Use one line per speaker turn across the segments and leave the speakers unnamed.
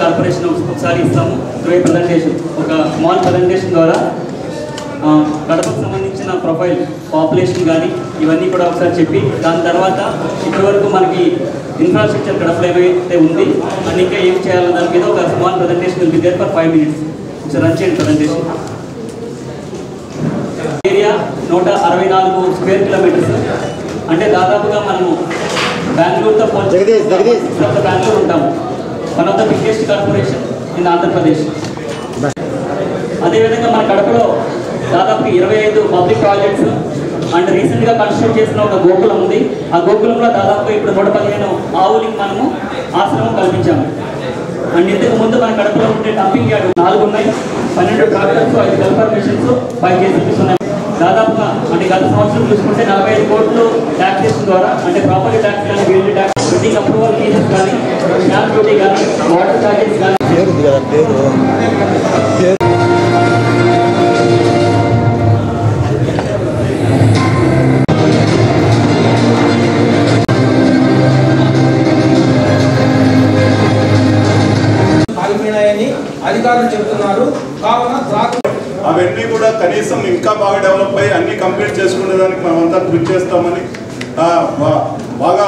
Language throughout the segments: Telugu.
కార్పొరేషన్ ఒకసారి ఇస్తాము. ప్రెజెంటేషన్ ఒక స్మాల్ ప్రెజెంటేషన్ ద్వారా కడపకు సంబంధించిన ప్రొఫైల్ పాపులేషన్ కానీ ఇవన్నీ కూడా ఒకసారి చెప్పి దాని తర్వాత ఇప్పటివరకు మనకి ఇన్ఫ్రాస్ట్రక్చర్ కడపలో ఏమైతే ఉంది అని ఇంకా ఏం చేయాలన్న దాని మీద ఒక small presentation will be there for 5 minutes. ఒకసారి రన్ చేయండి ప్రెజెంటేషన్. ఏరియా 164 స్క్వేర్ కిలోమీటర్స్, అంటే దాదాపుగా మనము బెంగళూరుతో బెంగళూరు ఉంటాము. One of the biggest corporation in Andhra Pradesh. అదేవిధంగా మన కడపలో దాదాపు 25 పబ్లిక్ ప్రాజెక్ట్స్ అండ్ రీసెంట్గా కన్స్ట్రక్ట్ చేసిన ఒక గోకులం ఉంది. ఆ గోకులంలో దాదాపుగా ఇప్పుడు 115 ఆవులకి మనము ఆశ్రమం కల్పించాము. అండ్ ఇంతకు ముందు మన కడపలో ఉండే డంపింగ్ యార్డ్ 4 ఉన్నాయి, 12 ట్రాక్టర్స్, 5 గల్ఫర్ మిషన్స్, 5 JCBs ఉన్నాయి. దాదాపుగా అంటే గత సంవత్సరం చూసుకుంటే 45 కోట్లు ట్యాక్సేషన్ ద్వారా, అంటే ప్రాపర్టీ ట్యాక్స్ కానీ, building tax, building approval fees కానీ, స్టాంప్ డ్యూటీ కానీ, వాటర్ చార్జెస్ కానీ
అధికారులు చెప్తున్నారు. కావున
అవన్నీ కూడా కనీసం ఇంకా బాగా డెవలప్ అయ్యి అన్ని కంప్లీట్ చేసుకునే దానికి మనమంతా కృషి చేస్తామని బాగా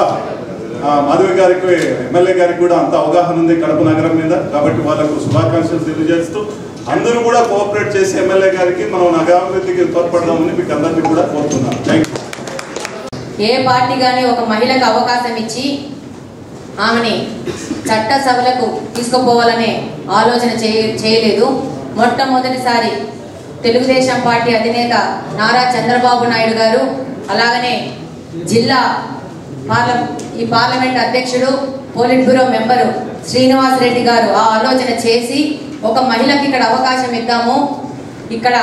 మాధవి గారికి, ఎమ్మెల్యే గారికి కూడా అంత అవగాహన ఉంది కడప నగరం మీద. కాబట్టి వాళ్ళకు శుభాకాంక్షలు తెలియజేస్తూ అందరూ కూడా కోఆపరేట్ చేసి ఎమ్మెల్యే గారికి మనం నగరాభివృద్ధికి తోడ్పడదామని మీకు అందరినీ కూడా కోరుతున్నాను. Thank you.
ఏ పార్టీ కానీ ఒక మహిళకు అవకాశం ఇచ్చి ఆమెని చట్టసభలకు తీసుకుపోవాలనే ఆలోచన చేయలేదు. మొట్టమొదటిసారి తెలుగుదేశం పార్టీ అధినేత నారా చంద్రబాబు నాయుడు గారు, అలాగనే జిల్లా ఈ పార్లమెంట్ అధ్యక్షుడు, polit bureau member Srinivas Reddy గారు ఆ ఆలోచన చేసి ఒక మహిళకి ఇక్కడ అవకాశం ఇద్దాము, ఇక్కడ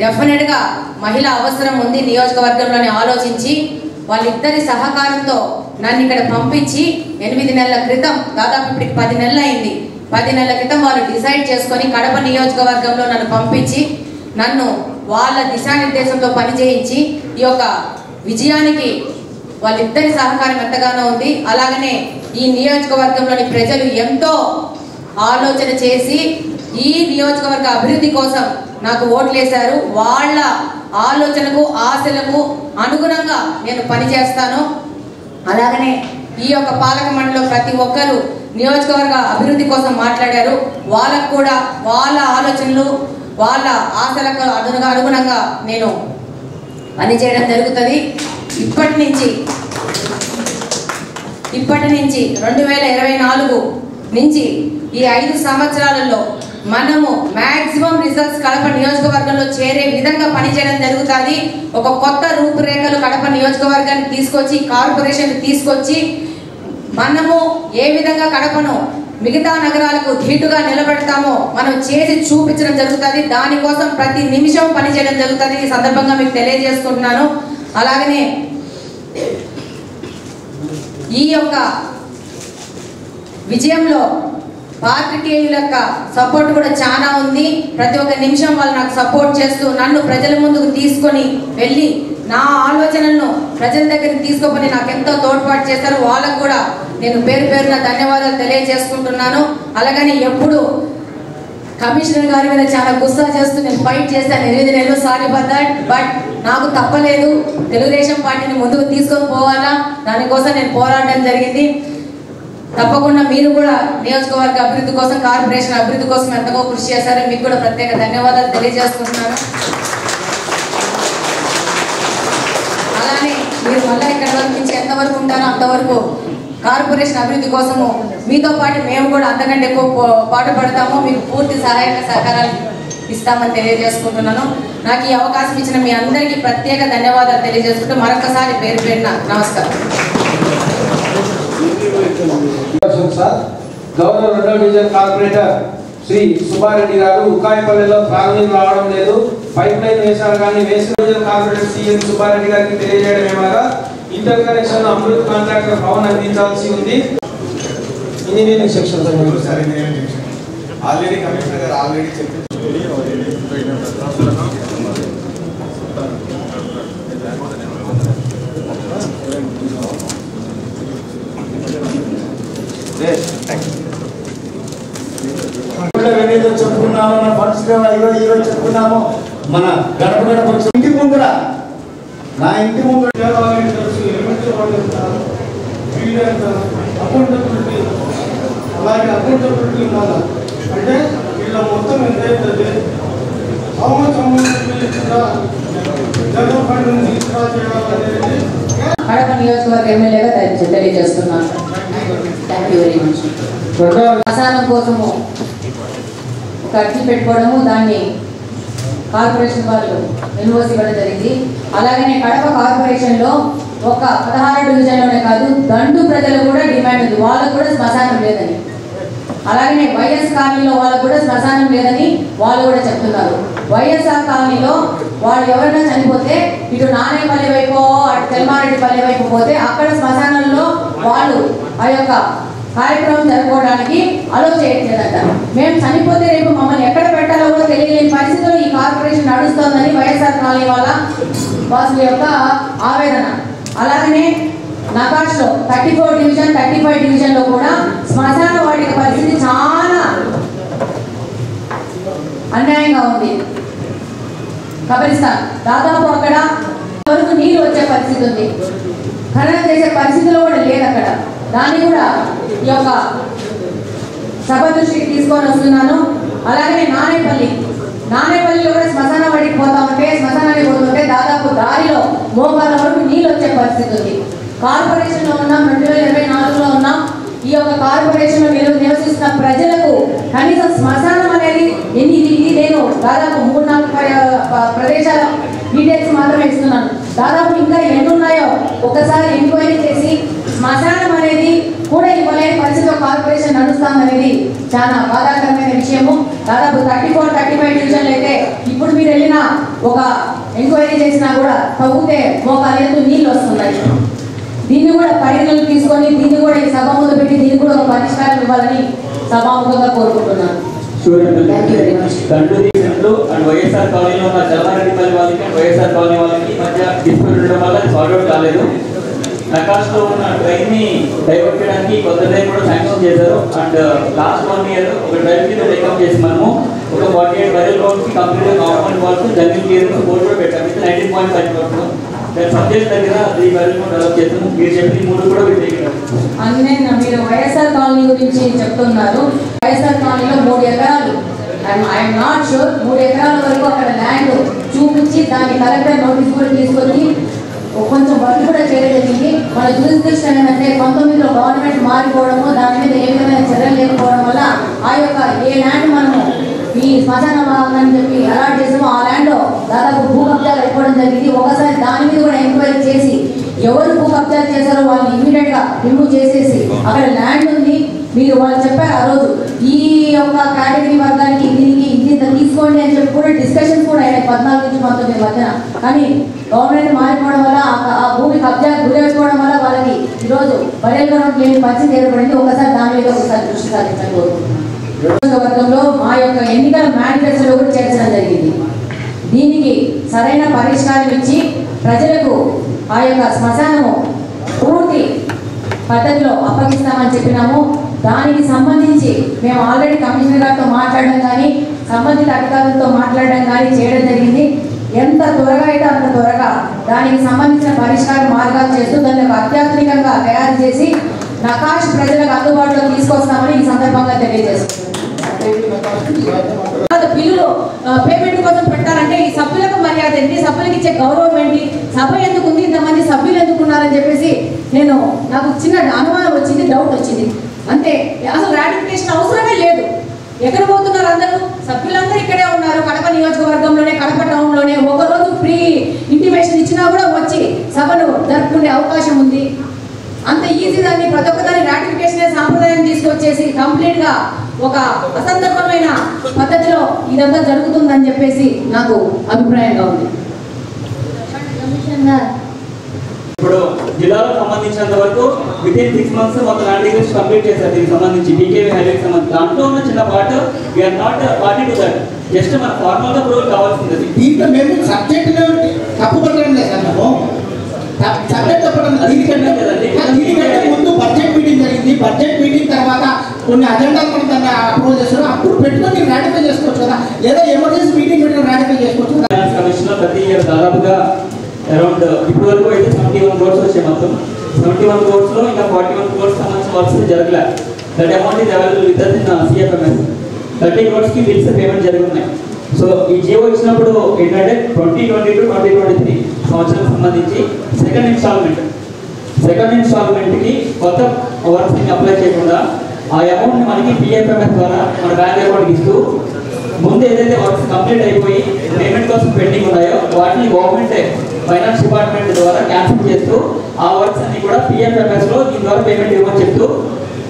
డెఫినెట్గా మహిళ అవసరం ఉంది నియోజకవర్గంలోనే ఆలోచించి వాళ్ళిద్దరి సహకారంతో నన్ను ఇక్కడ పంపించి 8 నెలల క్రితం, దాదాపు ఇప్పటికి 10 నెలలు అయింది, 10 నెలల క్రితం వాళ్ళు డిసైడ్ చేసుకొని కడప నియోజకవర్గంలో నన్ను పంపించి నన్ను వాళ్ళ దిశానిర్దేశంతో పనిచేయించి ఈ యొక్క విజయానికి వాళ్ళిద్దరి సహకారం ఎంతగానో ఉంది. అలాగనే ఈ నియోజకవర్గంలోని ప్రజలు ఎంతో ఆలోచన చేసి ఈ నియోజకవర్గ అభివృద్ధి కోసం నాకు ఓట్లేశారు. వాళ్ళ ఆలోచనకు ఆశలకు అనుగుణంగా నేను పనిచేస్తాను. అలాగనే ఈ యొక్క పాలక మండలిలో ప్రతి ఒక్కరూ నియోజకవర్గ అభివృద్ధి కోసం మాట్లాడారు. వాళ్ళకు కూడా వాళ్ళ ఆలోచనలు, వాళ్ళ ఆశలకు అనుగుణంగా నేను పనిచేయడం జరుగుతుంది. ఇప్పటి నుంచి 2024 నుంచి ఈ 5 సంవత్సరాలలో మనము మ్యాక్సిమం రిజల్ట్స్ కడప నియోజకవర్గంలో చేరే విధంగా పనిచేయడం జరుగుతుంది. ఒక కొత్త రూపురేఖలు కడప నియోజకవర్గాన్ని తీసుకొచ్చి, కార్పొరేషన్ తీసుకొచ్చి మనము ఏ విధంగా కడపను మిగతా నగరాలకు ధీటుగా నిలబెడతామో మనం చేసి చూపించడం జరుగుతుంది. దానికోసం ప్రతి నిమిషం పనిచేయడం జరుగుతుంది. ఈ సందర్భంగా మీకు తెలియజేసుకుంటున్నాను. అలాగనే ఈ యొక్క విజయంలో పాత్రికేయుల యొక్క సపోర్ట్ కూడా చాలా ఉంది. ప్రతి ఒక్క నిమిషం వాళ్ళు నాకు సపోర్ట్ చేస్తూ నన్ను ప్రజల ముందుకు తీసుకొని వెళ్ళి నా ఆలోచనలను ప్రజల దగ్గరికి తీసుకుపోయి నాకు ఎంతో తోడ్పాటు చేస్తారు. వాళ్ళకు కూడా నేను పేరు పేరున ధన్యవాదాలు తెలియజేసుకుంటున్నాను. అలాగని ఎప్పుడు కమిషనర్ గారి మీద చాలా గుస్సా చేస్తూ నేను ఫైట్ చేస్తాను 8 నెలలు, సారీ ఫర్ దట్. బట్ నాకు తప్పలేదు, తెలుగుదేశం పార్టీని ముందుకు తీసుకొని పోవాలా, దానికోసం నేను పోరాడడం జరిగింది. తప్పకుండా మీరు కూడా నియోజకవర్గ అభివృద్ధి కోసం, కార్పొరేషన్ అభివృద్ధి కోసం ఎంతగా కృషి చేశారో మీకు కూడా ప్రత్యేక ధన్యవాదాలు తెలియజేసుకుంటున్నాను. అలానే మీరు మళ్ళీ ఇక్కడ వరకు నుంచి ఎంతవరకు ఉంటారో అంతవరకు కార్పొరేషన్ అభివృద్ధి కోసము మీతో పాటు మేము కూడా అంతకంటే ఎక్కువ పాటుపడతాము. మీకు పూర్తి సహాయక సహకారాలు ఇస్తామని తెలియజేసుకుంటున్నాను. నాకు ఈ అవకాశం ఇచ్చిన మీ అందరికీ ప్రత్యేక ధన్యవాదాలు తెలియజేసుకుంటూ మరొకసారి పేరు పేరున నమస్కారం.
గవర్నర్ 2వ డివిజన్ కార్పొరేటర్ శ్రీ సుబ్బారెడ్డి గారు ఉకాయపల్లిలో త్రాగునీరు రావడం లేదు, పైప్ లైన్ వేశారు కానీ వేసిన డివిజన్ కార్పొరేటర్ సిఎం సుబ్బారెడ్డి గారికి తెలియజేయడం ఏమనగా inter connection Amrit contractor Bhavan అందించాల్సి ఉంది. ఇంజనీరింగ్ సెక్షన్
ఆల్రెడీ కమిషనర్ గారు ఆల్రెడీ చెప్పి
చెప్పుకున్నాము, మన ఫండ్స్ ఈరోజు చెప్పుకున్నాము. మన గడప గడప ఇంటి ముందర, నా ఇంటి ముందర
అకౌంటబిలిటీ, అలాగే అకౌంటబిలిటీ ఉండాలి. అంటే వీళ్ళ మొత్తం ఎంత అవుతుంది, జనరల్ ఫండ్ నుంచి విత్డ్రా చేయాలనేది
కడప నియోజకవర్గ ఎమ్మెల్యేగా తెలియజేస్తున్నాను. Thank you very much. శ్మశానం కోసము ఒక అర్జీ పెట్టుకోవడము, దాన్ని కార్పొరేషన్ వాళ్ళు ఎన్ఓసి ఇవ్వడం జరిగింది. అలాగనే కడప కార్పొరేషన్లో ఒక 16 డివిజన్లోనే కాదు, దండు ప్రజలు కూడా డిమాండ్ ఉంది, వాళ్ళకు కూడా శ్మశానం లేదని. అలాగనే వైఎస్ కాలనీలో వాళ్ళకు కూడా శ్మశానం లేదని వాళ్ళు కూడా చెప్తున్నారు. వైఎస్ఆర్ కాలనీలో వాళ్ళు ఎవరైనా చనిపోతే ఇటు నానేపల్లి వైపు, అటు తెల్మారెడ్డిపల్లి వైపు పోతే అక్కడ శ్మశానంలో వాళ్ళు ఆ యొక్క కార్యక్రమం జరుపుకోవడానికి అలో చేయట్లేదంట. మేము చనిపోతే రేపు మమ్మల్ని ఎక్కడ పెట్టాలో కూడా తెలియలేని పరిస్థితుల్లో ఈ కార్పొరేషన్ నడుస్తోందని వైఎస్ఆర్ కాలనీ వాళ్ళ వాసుల యొక్క ఆవేదన. అలాగనే నకాష్లో 34 డివిజన్, 35 డివిజన్లో కూడా శ్మశాన వాటిక పరిస్థితి చాలా అన్యాయంగా ఉంది. కబరిస్తాన్ దాదాపు అక్కడ వరకు నీళ్ళు వచ్చే పరిస్థితి ఉంది, ఖననం చేసే పరిస్థితిలో కూడా లేదు అక్కడ. దాన్ని కూడా ఈ యొక్క సభ దృష్టికి తీసుకొని వస్తున్నాను. అలాగే నానేపల్లిలో కూడా శ్మశాన వాటికి శ్మశానానికి పోతుంటే దాదాపు దారిలో మోకాల వరకు నీళ్ళు వచ్చే పరిస్థితి ఉంది. కార్పొరేషన్లో ఉన్నాం, 2024లో ఉన్నాం. ఈ యొక్క కార్పొరేషన్లో నివసిస్తున్న ప్రజలకు కనీసం శ్మశానం అనేది ఇది నేను దాదాపు 3-4 ప్రదేశాల డీటెయిల్స్ మాత్రమే ఇస్తున్నాను. దాదాపు ఇంకా ఎన్ని ఉన్నాయో ఒకసారి ఎంక్వైరీ చేసి శ్మశానం అనేది కూడా ఇవ్వలేని పరిస్థితిలో కార్పొరేషన్ నడుస్తామనేది చాలా బాధాకరమైన విషయము. దాదాపు 34-35 డివిజన్లు అయితే ఇప్పుడు మీరు వెళ్ళినా ఒక ఎంక్వైరీ చేసినా కూడా తగ్గితే మోకాలు ఎత్తు నీళ్ళు వస్తున్నాయి. దీన్ని కూడా పరిగణలు తీసుకొని దీన్ని కూడా ఈ సభ ముందు పెట్టి దీన్ని కూడా ఒక పరిష్కారం ఇవ్వాలని సభాముఖంగా కోరుకుంటున్నాను.
అండ్ వైఎస్ఆర్ కాలనీలో ఉన్న జల్లారెడ్డిపల్లి వాళ్ళకి వైఎస్ఆర్ కాలనీ వాళ్ళకి మధ్య డిస్ప్యూట్ ఉండడం వల్ల సాల్వ్ అవుట్ కాలేదు. నకాష్లో ఉన్న ట్రైన్ ని డైవర్ట్ చేయడానికి కొత్త ట్రైన్ కూడా శాంక్షన్ చేశారు. అండ్ లాస్ట్ 1 year ఒక డ్రైవ్ కింద టేకప్ చేసి మనము ఒక 48 వైరల్ రోడ్స్ కంప్లీట్ గా compound walls jungle clearance board కూడా పెట్టాము. 19.5 సబ్జెక్ట్ దగ్గర 3 వైరల్ రోడ్ డెవలప్ చేసాము. మీరు చెప్పిన 3 కూడా
అన్నీ మీరు వైఎస్ఆర్ కాలనీ గురించి చెప్తున్నారు. వైఎస్ఆర్ కాలనీలో 3 ఎకరాలు, ఐఎమ్ నాట్ షూర్ 3 ఎకరాల వరకు అక్కడ ల్యాండ్ చూపించి దాన్ని కలెక్టర్ నోటీస్ కూడా తీసుకొచ్చి చేయడం జరిగింది. మన జ్యూరిస్డిక్షన్ ఏంటంటే 19లో గవర్నమెంట్ మారిపోవడము, దాని మీద ఏ విధమైన చర్యలు లేకపోవడం వల్ల ఆ యొక్క ఏ ల్యాండ్ మనము ఈ శ్మశాన అని చెప్పి అలాట్ చేసామో ఆ ల్యాండ్ దాదాపు భూ కబ్జాలు అయిపోవడం జరిగింది. ఒకసారి దాని మీద కూడా ఎంక్వైరీ చేసి ఎవరు భూ కబ్జాలు చేశారో వాళ్ళని ఇమీడియట్ గా రిమూవ్ చేసేసి అక్కడ ల్యాండ్ ఉంది మీరు వాళ్ళు చెప్పారు ఆ రోజు ఈ యొక్క కేటగిరీ వర్గానికి దీనికి ఇంత తీసుకోండి అని చెప్పి కూడా డిస్కషన్ కూడా అయినాయి 14 నుంచి 19 మధ్యన. కానీ గవర్నమెంట్ మారిపోవడం వల్ల ఆ భూమి కబ్జా గురైపోవడం వల్ల వాళ్ళకి ఈరోజు బయలుదేరడం లేని పరిస్థితి ఏర్పడింది. ఒకసారి దాని మీద ఒకసారి దృష్టి సారించని కోరుకుంటున్నాను. వర్గంలో మా యొక్క ఎన్నికల మేనిఫెస్టోలో కూడా చేర్చడం జరిగింది. దీనికి సరైన పరిష్కారం ఇచ్చి ప్రజలకు ఆ యొక్క శ్మశానము పూర్తి పద్ధతిలో అప్పగిస్తామని చెప్పినాము. దానికి సంబంధించి మేము ఆల్రెడీ కమిషనర్ గారితో మాట్లాడడం కానీ సంబంధిత అధికారులతో మాట్లాడడం కానీ చేయడం జరిగింది. ఎంత త్వరగా అయితే అంత త్వరగా దానికి సంబంధించిన పరిష్కార మార్గాలు చేస్తూ దాన్ని అత్యాధునికంగా తయారు చేసి నకాష్ ప్రజలకు అందుబాటులో తీసుకొస్తామని ఈ సందర్భంగా తెలియజేస్తున్నాం. బిల్లులు పేమెంట్ కోసం పెట్టాలంటే ఈ సభ్యులకు మర్యాద ఏంటి, సభ్యులకు ఇచ్చే గౌరవం ఏంటి, సభ ఎందుకు ఉంది, ఇంతమంది సభ్యులు ఎందుకు ఉన్నారని చెప్పేసి నాకు చిన్న అనుమానం వచ్చింది, డౌట్ వచ్చింది. అంతే, అసలు రాటిఫికేషన్ అవసరమే లేదు. ఎక్కడ పోతున్నారు అందరూ? సభ్యులందరూ ఇక్కడే ఉన్నారు. కడప నియోజకవర్గంలోనే, కడప టౌన్లోనే ఒకరోజు ఫ్రీ ఇంటిమేషన్ ఇచ్చినా కూడా వచ్చి సభను జరుపుకునే అవకాశం ఉంది. అంత ఈజీ దాన్ని ప్రతి ఒక్కదాన్ని రాటిఫికేషన్ సాంప్రదాయం తీసుకొచ్చేసి కంప్లీట్ గా ఒక అసందర్భమైన పద్ధతిలో ఇదంతా జరుగుతుందని చెప్పేసి నాకు అభిప్రాయంగా ఉంది.
ఇప్పుడు జిల్లాలో సంబంధించినంత వరకు వితిన్ 6 months మొత్తం ల్యాండ్ రిజిస్ట్రేషన్ కంప్లీట్ చేశారు. దీనికి సంబంధించి బీకేవీ హైవేకి సంబంధించి దాంట్లో ఉన్న చిన్న part we are not party to that. Just మన ఫార్మల్ గా అప్రూవల్ కావాల్సింది.
దీంట్లో మేము సబ్జెక్ట్ తప్పు పట్టడం లేదు సార్. మేము సబ్జెక్ట్ తప్పడం దీనికంటే ముందు బడ్జెట్ మీటింగ్ జరిగింది. బడ్జెట్ మీటింగ్ తర్వాత కొన్ని అజెండాలు మనం దాన్ని అప్రూవల్ చేస్తారు. అప్పుడు పెట్టుకొని రాటిఫై చేసుకోవచ్చు కదా, లేదా ఎమర్జెన్సీ మీటింగ్ పెట్టుకుని రాటిఫై చేసుకోవచ్చు.
కమిషన్ ప్రతి ఇయర్ దాదాపుగా అరౌండ్ ఇప్పుడు వరకు అయితే 71 crores వచ్చాయి. మొత్తం 71 crores లో ఇంకా 41 crores సంబంధించిన వర్క్స్ జరగలే. That amount is available with in CFMS. 30 crores కి బిల్స్ పేమెంట్ జరుగుతున్నాయి. సో ఈ జియో ఇచ్చినప్పుడు ఏంటంటే 2022-2023 సంవత్సరం సంబంధించి సెకండ్ ఇన్స్టాల్మెంట్కి కొత్త వర్క్స్ అప్లై చేయకుండా ఆ అమౌంట్ని మనకి పిఎఫ్ఎంఎస్ ద్వారా మన బ్యాంక్ అకౌంట్కి ఇస్తూ ముందు ఏదైతే వర్క్స్ కంప్లీట్ అయిపోయి పేమెంట్ కోసం పెండింగ్ ఉన్నాయో వాటిని గవర్నమెంట్ ఫైనాన్స్ డిపార్ట్మెంట్ ద్వారా క్యాన్సిల్ చేస్తూ ఆ వర్క్స్ అన్ని కూడా పిఎఫ్ఎంఎస్లో దీని ద్వారా పేమెంట్ ఇవ్వమని చెప్తూ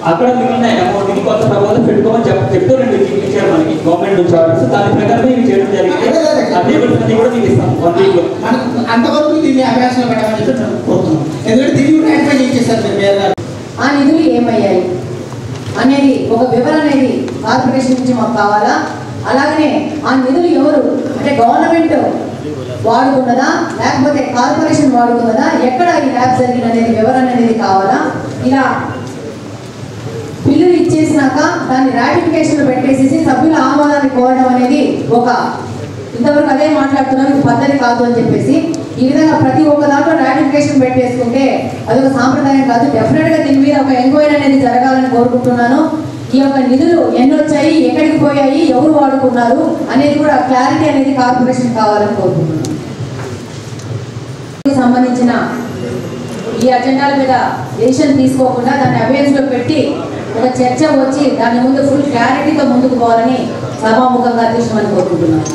అక్కడ మిగిలిన అమౌంట్ని కొత్త ప్రపోజల్ పెట్టుకోమని చెప్తూ 2 ఇచ్చారు మనకి గవర్నమెంట్ నుంచి ఆర్డర్స్. దాని ప్రకారం ఇవి చేయడం జరిగింది. ఆ టేబుల్స్ అన్ని కూడా మీకు ఇస్తాం 1 week లో.
అంతవరకు దీన్ని అభ్యాసంలో పెట్టమని చెప్పి కోరుతున్నాం. ఎందుకంటే దీన్ని కూడా యాక్టిఫై చేసేసారు మీరు.
ఆ నిధులు ఏమయ్యాయి అనేది ఒక వివరణ అనేది కార్పొరేషన్ నుంచి మాకు కావాలా. అలాగనే ఆ నిధులు ఎవరు అంటే గవర్నమెంట్ వాడుకున్నదా లేకపోతే కార్పొరేషన్ వాడుకున్నదా, ఎక్కడ ఈ ల్యాబ్ జరిగింది అనేది వివరణ అనేది కావాలా. ఇలా బిల్లులు ఇచ్చేసినాక దాన్ని రాటిఫికేషన్ పెట్టేసేసి సభ్యుల ఆమోదాన్ని కోరడం అనేది ఒక ఇంతవరకు అదే మాట్లాడుతున్నారు, ఇది పద్ధతి కాదు అని చెప్పేసి ఈ విధంగా ప్రతి ఒక్క దాంట్లో రాటిఫికేషన్ పెట్టేసుకుంటే అదొక సాంప్రదాయం కాదు. డెఫినెట్ గా దీని మీద ఒక ఎంక్వైరీ అనేది జరగాలని కోరుకుంటున్నాను. ఈ యొక్క నిధులు ఎన్ని వచ్చాయి, ఎక్కడికి పోయాయి, ఎవరు వాడుకున్నారు అనేది కూడా క్లారిటీ అనేది కార్పొరేషన్ కావాలని కోరుకుంటున్నాను. సంబంధించిన ఈ అజెండాల మీద డెసిషన్ తీసుకోకుండా దాన్ని అవేర్నెస్ లో పెట్టి ఒక చర్చ వచ్చి దాని ముందు ఫుల్ క్లారిటీతో ముందుకు పోవాలని సభాముఖంగా అధ్యక్షమని కోరుకుంటున్నాను.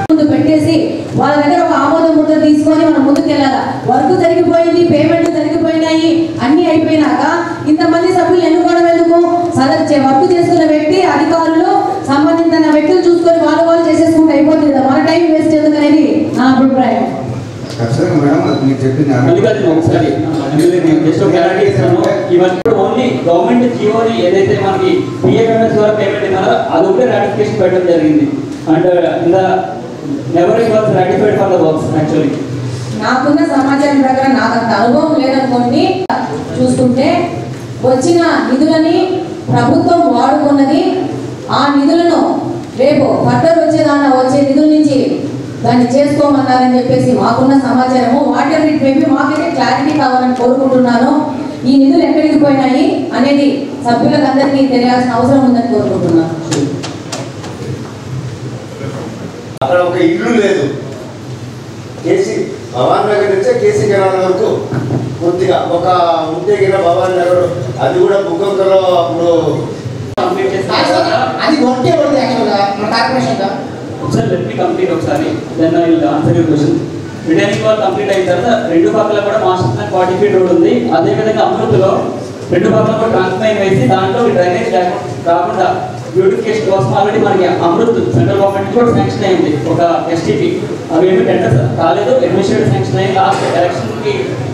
ముందు పెట్టేసి వాళ్ళ దగ్గర ఒక ఆమోద ముద్ర తీసుకొని మనం ముందుకు వెళ్ళాలా. వర్క్ జరిగిపోయింది, పేమెంట్ జరిగిపోయినాయి, అన్ని అయిపోయినాక ఇంతమంది సభ్యులు ఎన్నుకోవడం ఎందుకు? వర్క్ చేసుకున్న వ్యక్తి, అధికారులు, సంబంధిత వ్యక్తులు చూసుకొని వాళ్ళు చేసేసుకుంటే అయిపోతుంది కదా, మన టైం వేస్ట్ ఎందుకనేది నా అభిప్రాయం. ఓన్లీ
గవర్నమెంట్ జియోని ఏదైతే మనకి పిఎఫ్ఎంఎస్ ద్వారా పేమెంట్ ఇన్నారో అది ఒకటే రాటిఫికేషన్ పెట్టడం జరిగింది. And never it was ratified for the works. Actually నాకున్న సమాచారం ప్రకారం నాకు అంత అనుభవం లేదనుకోండి, చూసుకుంటే వచ్చిన నిధులని ప్రభుత్వం వాడుకున్నది, ఆ నిధులను రేపు ఫర్దర్ వచ్చే నిధుల నుంచి దాన్ని చేసుకోమన్నారని చెప్పేసి మాకున్న సమాచారము. వాటర్ ఇట్ మేబీ మాకైతే క్లారిటీ కావాలని కోరుకుంటున్నాను. ఈ నిధులు ఎక్కడికి పోయినాయి అనేది సభ్యులకు అందరికీ తెలియాల్సిన అవసరం ఉందని కోరుకుంటున్నాను.
అక్కడ ఒక ఇల్లు లేదు,
భవాన్ నగర్ నుంచే కేసీ కెనాల్ వరకు కొద్దిగా ఒక ఉంటే భవాన్ నగర్ అది కూడా భూకంపంలో అప్పుడు
అది ఒకే ఉంది యాక్చువల్గా మన కార్పొరేషన్ గా.
సార్ లెట్ మీ కంప్లీట్ ఒకసారి then I will answer your question. Retaining wall complete అయిన తర్వాత రెండు పక్కల కూడా మాస్టర్ ప్లాన్ 40 feet రోడ్ ఉంది. అదేవిధంగా అమృతలో రెండు పక్కల కూడా ట్రాన్స్మైన్ వేసి దాంట్లో డ్రైనేజ్ కాకుండా బ్యూటిఫికేషన్ కోసం ఆల్రెడీ మనకి అమృత్ సెంట్రల్ గవర్నమెంట్ కూడా శాంక్షన్ అయింది ఒక ఎస్టీపీ. అవి ఏమి టెండర్ కాలేదు, అడ్మినిస్ట్రేటివ్ శాంక్షన్ అయ్యి లాస్ట్ ఎలక్షన్కి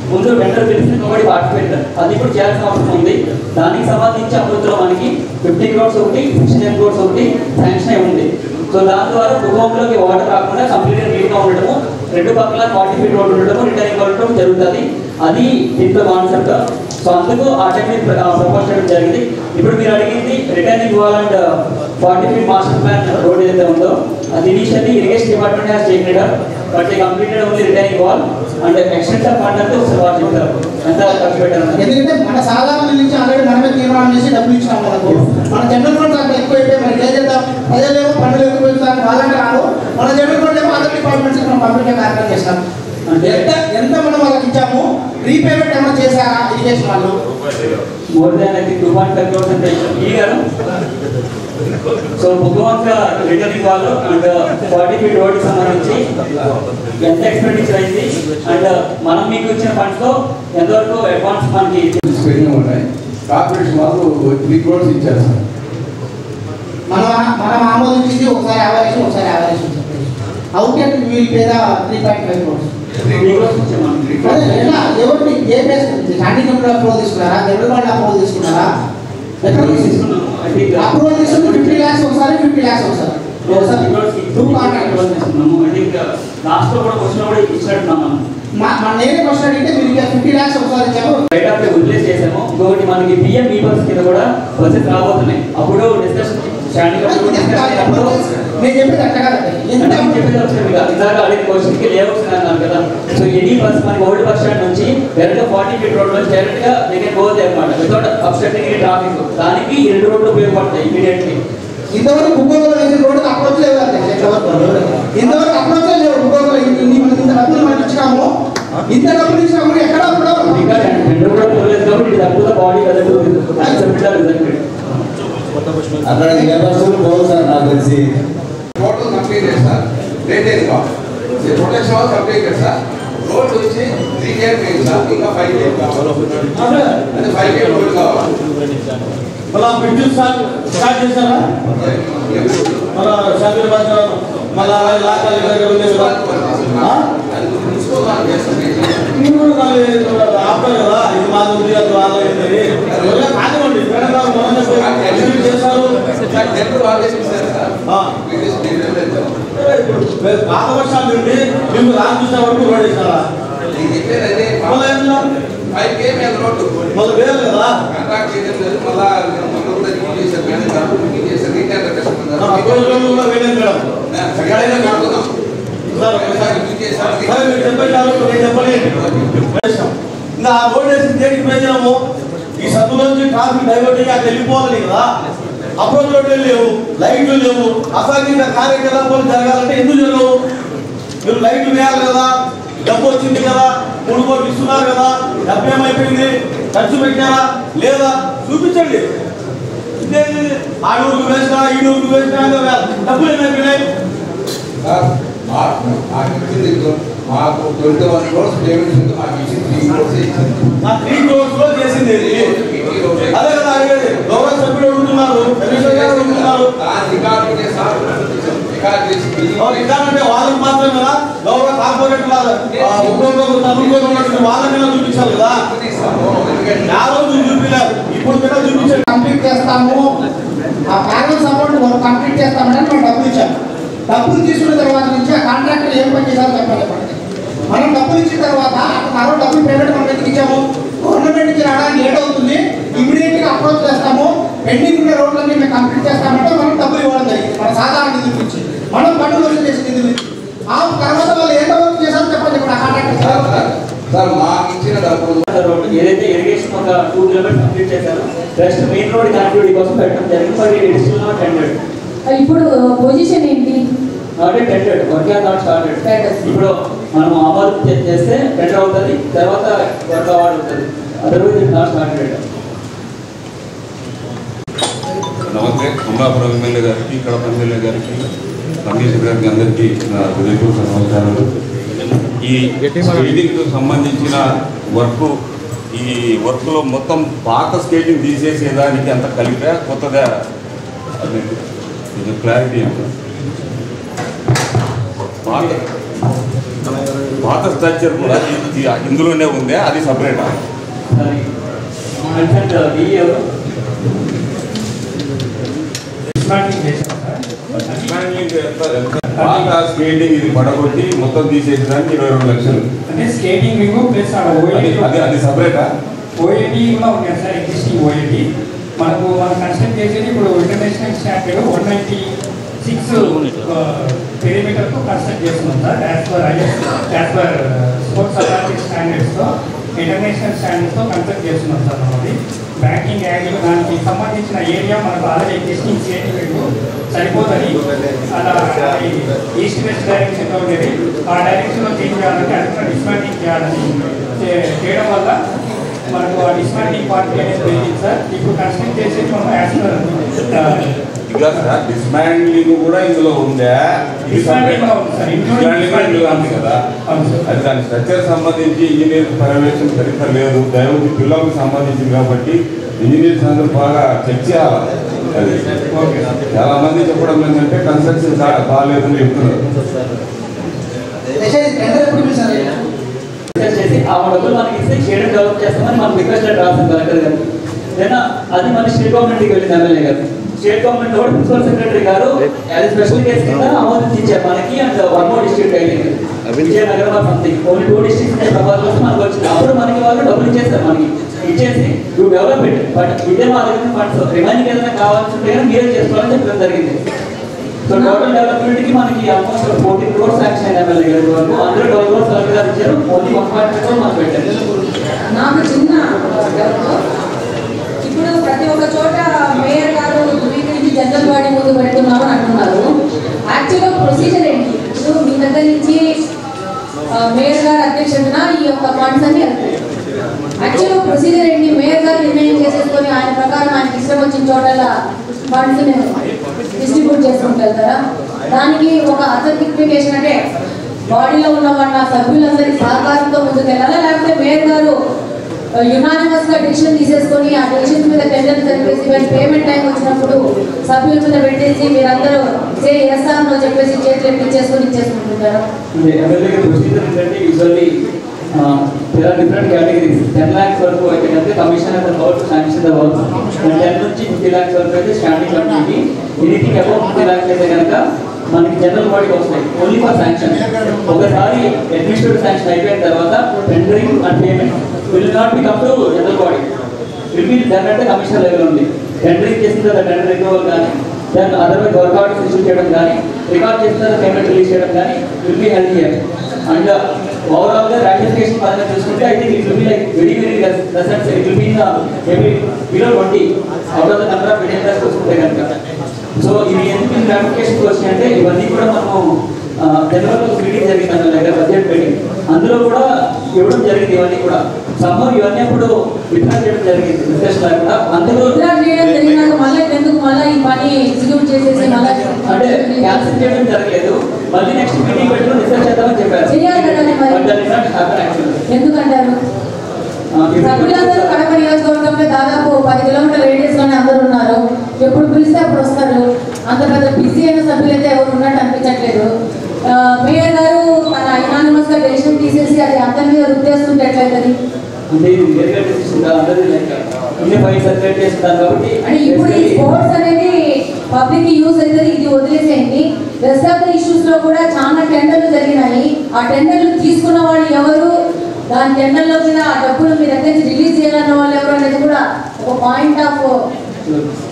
ముందు టెండర్ పిలిచిన ఒకటి పార్టిసిపేట్ అది ఇప్పుడు చేయాల్సిన అవసరం ఉంది. దానికి సంబంధించి అమృత్లో మనకి 50 crores ఒకటి 69 crores ఒకటి శాంక్షన్ అయి ఉంది. సో దాని ద్వారా భూకంపంలోకి వాటర్ రాకుండా కంప్లీట్గా నీట్గా ఉండడము, రెండు పక్కల 40 feet రోడ్ ఉండడము, రిటైనింగ్ వాల్ ఉండడం జరుగుతుంది. అది దీంట్లో కాన్సెప్ట్. సో అందుకు ఆ టెక్నిక్ ప్రపోజ్ చేయడం జరిగింది. ఇప్పుడు మీరు అడిగింది retaining wall and 40 feet master plan road ఏదైతే ఉందో అది initially irrigation department has taken it but they completed only retaining wall and extension fund అంటే ఒకసారి చెప్తారు ఎంత ఖర్చు పెట్టారు.
ఎందుకంటే మన సాధారణ నుంచి ఆల్రెడీ మనమే తీర్మానం చేసి డబ్బులు ఇచ్చినాం మనకు. మన జనరల్ ఫండ్స్ అక్కడ ఎక్కువ అయిపోయి మనకి ఏం చేద్దాం, ప్రజలేమో పనులు ఎక్కువ వాళ్ళంటే రాదు, మన జనరల్ ఫండ్ ఏమో అదర్ డిపార్ట్మెంట్స్ మనం కంప్లీట్గా కార్యక్రమం చేస్తాం. ఎంత మనం వాళ్ళకి ఇచ్చాము, రీపేమెంట్ ఏమైనా చేశారా ఇరిగేషన్ వాళ్ళు?
More than I think 2.5 crores అంటే ఈ గారు. సో భూగవంత రిటర్నింగ్ వాళ్ళు అండ్ 40 feet రోడ్కి సంబంధించి ఎంత ఎక్స్పెండిచర్ అయింది అండ్ మనం మీకు ఇచ్చిన ఫండ్స్లో ఎంతవరకు అడ్వాన్స్ మనకి
ఉన్నాయి. కార్పొరేషన్ వాళ్ళు 3 crores ఇచ్చారు సార్.
మనం ఆమోదించింది ఒకసారి యావరేజ్ ఒకసారి యావరేజ్ అవుట్ అండ్ వీల్ పేద 3.5 crores. ఎవరిని ఏ బేస్ స్టాండింగ్ అప్రూవల్ తీసుకున్నారా, జనరల్ వాళ్ళు అప్రూవల్ తీసుకున్నారా? అప్రూవల్ తీసుకుని 50 lakhs ఒకసారి 50 lakhs ఒకసారి నేనే క్వశ్చన్ అడిగితే మీరు 50 lakhs ఒకసారి ఇచ్చాము.
రైట్ ఆఫ్ రిలీజ్ చేసాము. ఇంకొకటి మనకి పిఎం ఈ బస్ కింద కూడా బస్సెస్ రాబోతున్నాయి. అప్పుడు డిస్కషన్ స్టాండింగ్
నేను చెప్పేది అట్లా కాదండి.
ఇందాక అడిగిన క్వశ్చన్కి లేఅవుట్స్ అన్నారు కదా. సో ఎనీ బస్ మనకి ఓల్డ్ బస్ స్టాండ్ నుంచి డైరెక్ట్గా 40 feet రోడ్ నుంచి డైరెక్ట్గా దగ్గర పోతే అనమాట వితౌట్ అబ్స్ట్రక్టింగ్ ట్రాఫిక్. దానికి 2 రోడ్లు ఉపయోగపడతాయి ఇమీడియట్లీ.
ఇంతవరకు భూగోళంలో వేసిన రోడ్డుకి అప్రోచ్ లేవు అంతే. ఇంతవరకు అప్రోచ్ లేవు భూగోళంలో. ఇంత డబ్బులు మనకి ఇచ్చినాము, ఇంత డబ్బులు ఇచ్చినాము ఎక్కడ
ఇంకా 2 కూడా పోలేదు కాబట్టి ఇది అప్పుడు బాడీ కదలేదు.
అక్కడ లేబర్స్లు పోదు సార్ నాకు తెలిసి.
Total complete sir. Retain wall protection wall complete sir. Road వచ్చి 3 gate సార్. ఇంకా 5 gate కావాలి. అంటే 5 gate రోడ్ కావాలి.
మళ్ళా విద్యుత్ స్టార్ట్ చేశారా? మన షాపీర్ భాష మళ్ళా లాకాలు ఆపారు కదా. ఇది మా ఉంది అది కానివ్వండి చేశారు. పాత వర్షాలు నుండి మేము రామకృష్ణ వరకు రోడ్ వేసారా? మళ్ళీ వేరు కదా. ఇంకా ఆ రోడ్ వేసి దేనికి ప్రయోజనము? ఈ సత్తులోంచి ట్రాఫిక్ డైవర్ట్ అయ్యి అక్కడ వెళ్ళిపోవాలి కదా. అప్రోచ్ రోడ్లు లేవు, లైట్లు లేవు. అసాంఘిక కార్యకలాపాలు జరగాలంటే ఎందుకు జరగవు? మీరు లైట్లు వేయాలి కదా, డబ్బు వచ్చింది కదా, 3 కోట్లు ఇస్తున్నారు కదా, డబ్బు ఏమైపోయింది, ఖర్చు పెట్టారా లేదా చూపించండి. ఆ ఊరికి వేసినా ఈ ఊరికి వేసినా డబ్బులు ఏమైపోయినాయి?
మాకు 21 crores పేమెంట్స్ ఉంది. మాకు ఇచ్చి 3 crores ఇచ్చింది.
3 crores లో చేసింది అదే కదా అడిగేది. గౌరవ సభ్యులు అడుగుతున్నారు, అంటే వాళ్ళకి మాత్రం కదా గౌరవ కార్పొరేట్ వాళ్ళని చూపించాలి కదా. ఆ రోజు చూపించారు, ఇప్పుడు కూడా చూపించారు.
కంప్లీట్ చేస్తాము, ఆ బ్యాలెన్స్ అమౌంట్ మనం కంప్లీట్ చేస్తామంటే మనం డబ్బులు ఇచ్చాము. డబ్బులు తీసుకున్న తర్వాత నుంచి ఆ కాంట్రాక్టర్ ఏం పని చేశారో చెప్పాలి. మనం డబ్బులు ఇచ్చిన తర్వాత మరో డబ్బులు పేమెంట్ మనం ఎందుకు ఇచ్చాము? గవర్నమెంట్ నుంచి రావడానికి లేట్ అవుతుంది, ఇమీడియట్ గా అప్రోచ్ చేస్తాము, పెండింగ్ ఉన్న రోడ్లన్నీ మేము కంప్లీట్ చేస్తామంటే మనం డబ్బులు ఇవ్వడం జరిగింది. మన సాధారణ నిధుల నుంచి మనం పన్ను వసూలు చేసిన నిధుల నుంచి. ఆ తర్వాత వాళ్ళు ఎంత వర్క్ చేశారో చెప్పండి. ఇప్పుడు ఆ కాంట్రాక్టర్
సార్ మాకు ఇచ్చిన డబ్బులు
ఏదైతే ఇరిగేషన్ ఒక 2 kilometers కంప్లీట్ చేశారో రెస్ట్ మెయిన్ రోడ్ కనెక్టివిటీ కోసం పెట్టడం జరిగింది. మరి ఇట్ ఇస్ నాట్ టెండర్డ్.
ఇప్పుడు పొజిషన్ ఏంటి?
అంటే టెండర్ వర్క్ నాట్ స్టార్టెడ్. ఇప్పుడు మనం అమలు చేస్తే టెండర్ అవుతుంది, తర్వాత వర్క్ అవార్డు అవుతుంది. Otherwise it not started.
నమస్తే. అమలాపురం ఎమ్మెల్యే గారికి, కడప ఎమ్మెల్యే గారికి, రమేష్ గారికి అందరికీ నా హృదయపూర్వక నమస్కారాలు. ఈ స్కేటింగ్కు సంబంధించిన వర్క్, ఈ వర్క్లో మొత్తం పాత స్కేటింగ్ తీసేసేదానికి అంత కలిపా కొత్తగా అది కొంచెం క్లారిటీ ఉంటుంది. పాత స్ట్రక్చర్ కూడా ఇందులోనే ఉందే, అది సపరేట్. పాత స్కేటింగ్ ఇది పడగొట్టి మొత్తం తీసేసేదానికి 22 లక్షలు.
అంటే స్కేటింగ్ రింగ్ ప్లస్
అది సపరేటా?
ఓఏడి కూడా ఉన్నాయి సార్, ఎగ్జిస్టింగ్ ఓఏడి. మనం కన్స్ట్రక్ట్ చేసేది ఇప్పుడు ఇంటర్నేషనల్ స్టాండర్డ్ 196 పెరిమీటర్తో కన్స్ట్రక్ట్ చేస్తున్నాం sir. As per sports authority స్టాండర్డ్స్తో, ఇంటర్నేషనల్ స్టాండర్డ్స్తో కన్స్ట్రక్ట్ చేస్తున్నాం సార్. మనది బ్యాంకింగ్ యాంగిల్ దానికి సంబంధించిన ఏరియా మనకు ఆల్రెడీ ఎగ్జిస్టింగ్ స్కేటింగ్ సరిపోతుంది. అలా ఈస్ట్ వెస్ట్ డైరెక్షన్లో ఉండేది, ఆ డైరెక్షన్లో చేంజ్ చేయాలంటే అది కూడా డిస్మాంటింగ్ చేయాలని చేయడం వల్ల మనకు ఆ డిస్మాంటింగ్ పార్టీ అనేది పెరిగింది సార్. ఇప్పుడు కన్స్ట్రక్ట్ చేసేది మనం యాజ్
డిస్మాండ్లింగ్ కూడా ఇందులో ఉందా? కదా, అది దాని స్ట్రక్చర్ సంబంధించి ఇంజనీర్ పర్యవేక్షణ సరిగ్గా లేదు. దైవతి పిల్లలకు సంబంధించింది కాబట్టి ఇంజనీర్స్ అందరూ బాగా చెక్ చేయాలి. అది చాలా మంది చెప్పడం ఏంటంటే కన్స్ట్రక్షన్ బాగాలేదని చెప్తున్నారు.
చేసి ఆ డబ్బులు మనకి ఇస్తే షేడ్ డెవలప్ చేస్తామని మనం రిక్వెస్ట్ లెటర్ రాసాం కలెక్టర్ గారు. లేదా అది మన స్టేట్ గవర్నమెంట్కి వెళ్ళింది ఎమ్మెల్యే గారు. స్టేట్ గవర్నమెంట్ కూడా ప్రిన్సిపల్ సెక్రటరీ గారు అది స్పెషల్ కేసు కింద ఆమోదించారు మనకి. అండ్ వన్ మోర్ డిస్ట్రిక్ట్ అయింది Vizianagaram something, only 2 districts proposals మనకు వచ్చింది. అప్పుడు మనకి వాళ్ళు డబ్బులు ఇచ్చేస్తారు, మనకి ఇచ్చేసి యూ డెవలప్మెంట్, బట్ ఇదే మా దగ్గర ఫండ్స్ రిమైనింగ్ ఏదైనా కావాల్సి ఉంటే కానీ మీరే చేసుకోవాలని చెప్పడం జరిగింది. సో టోటల్ డెవలప్మెంట్ కి మనకి ఆల్మోస్ట్ 14 crores శాంక్షన్ అయిన ఎమ్మెల్యే గారి వరకు, అందులో 12 crores కలెక్టర్ గారు ఇచ్చారు. ఓన్లీ 1.5 crores మనకు పెట్టారు.
నాకు చిన్న ఇప్పుడు ప్రతి ఒక్క చోట మేయర్ గారు ధృవీకరించి జనరల్ బాడీ ముందు పెడుతున్నామని అంటున్నారు. యాక్చువల్గా ప్రొసీజర్ ఏంటి? ఇప్పుడు మీ దగ్గర నుంచి మేయర్ గారు అధ్యక్షతన ఈ యొక్క ఫండ్స్ అన్ని వెళ్తాయి. యాక్చువల్గా ప్రొసీజర్ ఏంటి? మేయర్ గారు నిర్ణయం చేసేసుకొని ఆయన ప్రకారం ఆయనకి ఇష్టం వచ్చిన చోటల ఫండ్స్ డిస్ట్రిబ్యూట్ చేసుకుంటూ వెళ్తారా? దానికి ఒక అథెంటిఫికేషన్ అంటే బాడీలో ఉన్న వాళ్ళ సభ్యులందరి సహకారంతో ముందుకు వెళ్ళాలా, లేకపోతే మేయర్ గారు యునానిమస్ గా డిసిషన్ తీసేసుకొని ఆ డిసిషన్ మీద టెండర్ జరిపేసి పేమెంట్ టైం వచ్చినప్పుడు సభ్యుల మీద పెట్టేసి మీరందరూ ఎస్ఆర్లో చెప్పేసి చేతులు ఎక్కించేసుకొని ఇచ్చేసుకుంటుంటారు?
ప్రొసీజర్ ఏంటంటే usually there are different categories. 10 lakhs వరకు అయితే commission has the power to sanction the work. 10 నుంచి 50 lakhs వరకు అయితే స్టాండింగ్ కమిటీకి, ఎనీథింగ్ అబౌవ్ 50 lakhs అయితే కనుక మనకి జనరల్ బాడీకి వస్తాయి ఓన్లీ ఫర్ శాంక్షన్. ఒకసారి అడ్మినిస్ట్రేటివ్ శాంక్షన్ అయిపోయిన తర్వాత tendering and payment will not be come to general body, will be done at the commission level ఉంది. టెండరింగ్ చేసిన తర్వాత టెండర్ రికవర్ కానీ, దాన్ని అదర్వైజ్ వర్క్ ఆర్డర్స్ ఇష్యూ చేయడం కానీ, రికార్డ్ చేసిన తర్వాత పేమెంట్ రిలీజ్ చేయడం కానీ will be help here. And overall గా రాటిఫికేషన్ పరంగా చూసుకుంటే I think it will be like very lessons. It will be in maybe below 20 out of the number of villages చూసుకుంటే కనుక. సో ఇవి ఎందుకు రాటిఫికేషన్ వచ్చాయంటే ఇవన్నీ కూడా మనము జనరల్ మీటింగ్ జరిగింది దగ్గర బడ్జెట్ మీటింగ్, అందులో కూడా ఇవ్వడం జరిగింది. ఇవన్నీ కూడా సంభవం ఇవన్నీ అప్పుడు విత్డ్రా చేయడం జరిగింది డిస్కషన్ కూడా. అందులో అంటే క్యాన్సిల్ చేయడం జరగలేదు, మళ్ళీ నెక్స్ట్ మీటింగ్ పెట్టుకుని డిస్కస్ చేద్దామని చెప్పారు.
ఎందుకంటారు? సభ్యులందరూ కడప నియోజకవర్గంలో దాదాపు 10 కిలోమీటర్ల రేడియస్ లోనే అందరూ ఉన్నారు. ఎప్పుడు పిలిస్తే అప్పుడు వస్తారు. అంత పెద్ద బిజీ అయిన సభ్యులైతే ఎవరు ఉన్నట్టు అనిపించట్లేదు. మేయర్ గారు తన యునానిమస్ గా డెసిషన్ తీసేసి అది అందరి మీద రుద్దేస్తుంటే ఎట్లయితుంది?
అంటే
ఇప్పుడు ఈ స్పోర్ట్స్ అనేది పబ్లిక్ యూజ్ అవుతుంది, ఇది వదిలేసేయండి. రెస్ట్ ఆఫ్ ద ఇష్యూస్ లో కూడా చాలా టెండర్లు జరిగినాయి. ఆ టెండర్లు తీసుకున్న వాళ్ళు ఎవరు, దాని టెండర్లో కూడా ఆ డబ్బులు మీ దగ్గర నుంచి రిలీజ్ చేయాలన్న వాళ్ళు ఎవరు అనేది కూడా ఒక పాయింట్ ఆఫ్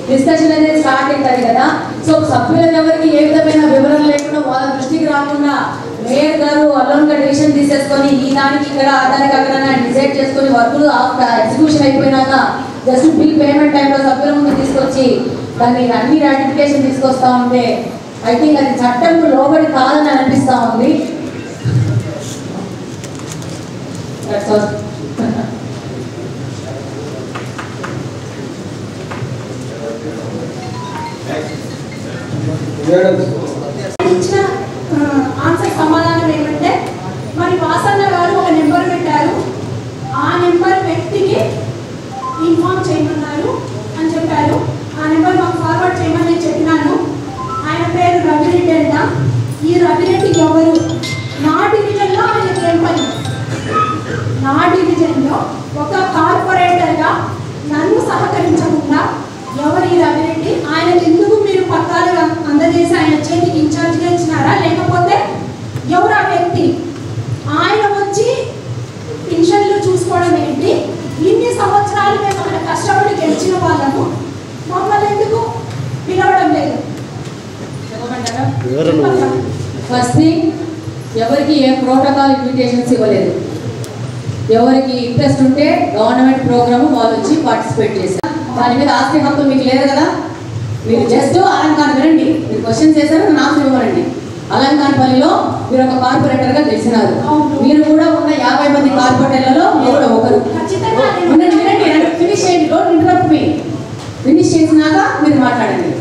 డిస్కషన్ అనేది స్టార్ట్ అవుతుంది కదా. సో సభ్యులను ఎవరికి ఏ విధమైన వివరణ లేకుండా వాళ్ళ దృష్టికి రాకుండా మేయర్ గారు అలోన్ గా డెసిషన్ తీసేసుకొని ఈ దానికి ఇక్కడ ఆ దానికి అక్కడ డిసైడ్ చేసుకొని వర్కులు ఎగ్జిక్యూషన్ అయిపోయినాక జస్ట్ బిల్ పేమెంట్ టైంలో సభ్యుల ముందు తీసుకొచ్చి దాన్ని అన్ని రాటిఫికేషన్ తీసుకొస్తా ఉంటే
ఐ థింక్ అది చట్టంకు లోబడి కాదని అనిపిస్తా ఉంది.
ఇచ్చిన ఆన్సర్ సమాధానం ఏమంటే మరి వాసన్న గారు ఒక నెంబర్ పెట్టారు, ఆ నెంబర్ వ్యక్తికి ఇన్ఫార్మ్ చేయమన్నారు అని చెప్పారు. ఆ నెంబర్ మాకు ఫార్వర్డ్ చేయమని నేను చెప్పినాను. ఆయన పేరు రవిరెడ్డి అంట. ఈ రవిరెడ్డి ఎవరు? నా డివిజన్లో ఆయనకి ఏం పని? నా డివిజన్లో ఒక కార్పొరేటర్గా నన్ను సహకరించకుండా ఎవరు ఈ రవిరెడ్డి? ఆయనకు ఎందుకు మీరు పత్రాలు అందజేసి ఆయన చేతికి ఇన్ఛార్జ్గా ఇచ్చినారా, లేకపోతే ఎవరు ఆ వ్యక్తి? ఆయన వచ్చి పెన్షన్లు చూసుకోవడం ఏంటి? ఇన్ని సంవత్సరాలు మేము అక్కడ కష్టపడి గెలిచిన వాళ్ళము మమ్మల్ని ఎందుకు పిలవడం లేదు?
ఫస్ట్ థింగ్, ఎవరికి ఏ ప్రోటోకాల్ ఇన్విటేషన్స్ ఇవ్వలేదు. ఎవరికి ఇంట్రెస్ట్ ఉంటే గవర్నమెంట్ ప్రోగ్రామ్ వాళ్ళు వచ్చి పార్టిసిపేట్ చేశారు. దాని మీద ఆస్తి హక్కు మీకు లేదు కదా. మీరు జస్ట్ అలంకార వినండి, మీరు క్వశ్చన్స్ చేశారు, నాకు ఇవ్వరండి. అలంకారపల్లిలో మీరు ఒక కార్పొరేటర్గా గెలిచినారు. మీరు కూడా ఉన్న 50 మంది కార్పొరేటర్లలో మీరు కూడా ఒకరు. వినండి, ఫినిష్ చేయండి, డోంట్ ఇంటరప్ట్ మీ. ఫినిష్ చేసినాక మీరు మాట్లాడండి.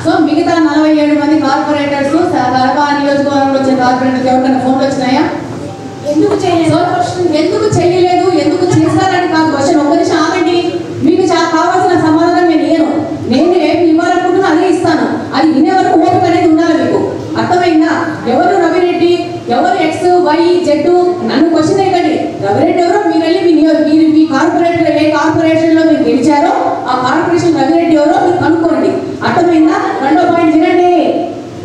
సో మిగతా 47 మంది కార్పొరేటర్స్ కడప నియోజకవర్గంలో వచ్చిన కార్పొరేటర్కి ఎవరికైనా ఫోన్లు వచ్చినాయా? ఎందుకు చేయలేదు? ఎందుకు చేయలేదు, ఎందుకు చేశారని కాదు క్వశ్చన్. ఒక్క నిమిషం ఆగండి, మీకు కావాల్సిన సమాధానం నేను ఏమి ఇవ్వాలనుకుంటున్నా అదే ఇస్తాను. అది వినే వరకు ఓపిక అనేది ఉండాలి మీకు. అర్థమైందా? ఎవరు రవిరెడ్డి, ఎవరు ఎక్స్ వై జెడ్, నన్ను క్వశ్చన్ వేయకండి. రవిరెడ్డి ఎవరో మీరు వెళ్ళి మీరు మీ కార్పొరేటర్ ఏ కార్పొరేషన్ లో మీరు గెలిచారో ఆ కార్పొరేషన్ రవిరెడ్డి ఎవరో మీరు కనుక్కోండి. అర్థమైందా? రెండో పాయింట్ వినండి,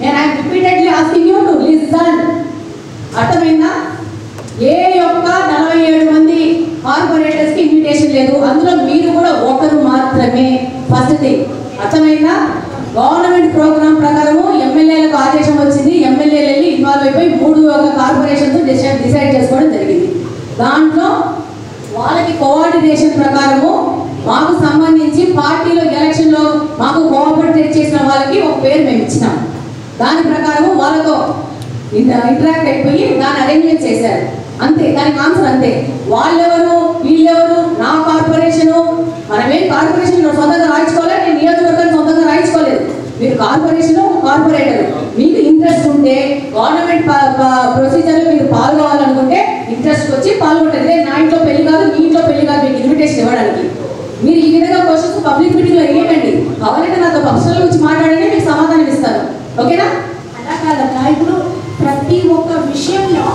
నేను I repeatedly asking you to listen. అర్థమైందా? ఏ యొక్క 47 మంది కార్పొరేటర్స్ కి ఇన్విటేషన్ లేదు, అందులో మీరు కూడా ఒకరు మాత్రమే. ఫస్ట్ థింగ్ అర్థమైందా? గవర్నమెంట్ ప్రోగ్రామ్ ప్రకారము ఎమ్మెల్యేలకు ఆదేశం వచ్చింది, ఎమ్మెల్యేలు వెళ్ళి ఇన్వాల్వ్ అయిపోయి 3 కార్పొరేషన్స్ డిసైడ్ చేసుకోవడం జరిగింది. దాంట్లో వాళ్ళకి కోఆర్డినేషన్ ప్రకారము మాకు సంబంధించి పార్టీలో ఎలక్షన్లో మాకు కోఆపరేట్ చేసిన వాళ్ళకి ఒక పేరు మేము ఇచ్చినాం. దాని ప్రకారము వాళ్ళతో ఇంటరాక్ట్ అయిపోయి దాన్ని అరేంజ్మెంట్ చేశారు. అంతే, దానికి ఆన్సర్ అంతే. వాళ్ళెవరు వీళ్ళెవరు, నా కార్పొరేషను, మనమేం కార్పొరేషన్ సొంతంగా రాయించుకోలేదు, నేను నియోజకవర్గాన్ని సొంతంగా రాయించుకోలేదు. మీరు కార్పొరేషన్ కార్పొరేటర్, మీకు ఇంట్రెస్ట్ ఉంటే గవర్నమెంట్ ప్రొసీజర్లో మీరు పాల్గొవాలనుకుంటే ఇంట్రెస్ట్ వచ్చి పాల్గొంటారు. నా ఇంట్లో పెళ్లి కాదు, మీ ఇంట్లో పెళ్లి కాదు మీకు ఇన్విటేషన్ ఇవ్వడానికి. మీరు ఈ విధంగా క్వశ్చన్స్ పబ్లిక్ మీటింగ్లో వేయకండి. కావాలంటే నాతో పర్సనల్ గురించి మాట్లాడండి, మీకు సమాధానం ఇస్తాను. ఓకేనా?
అలా కాదన్నా, ఇప్పుడు ప్రతి ఒక్క విషయంలో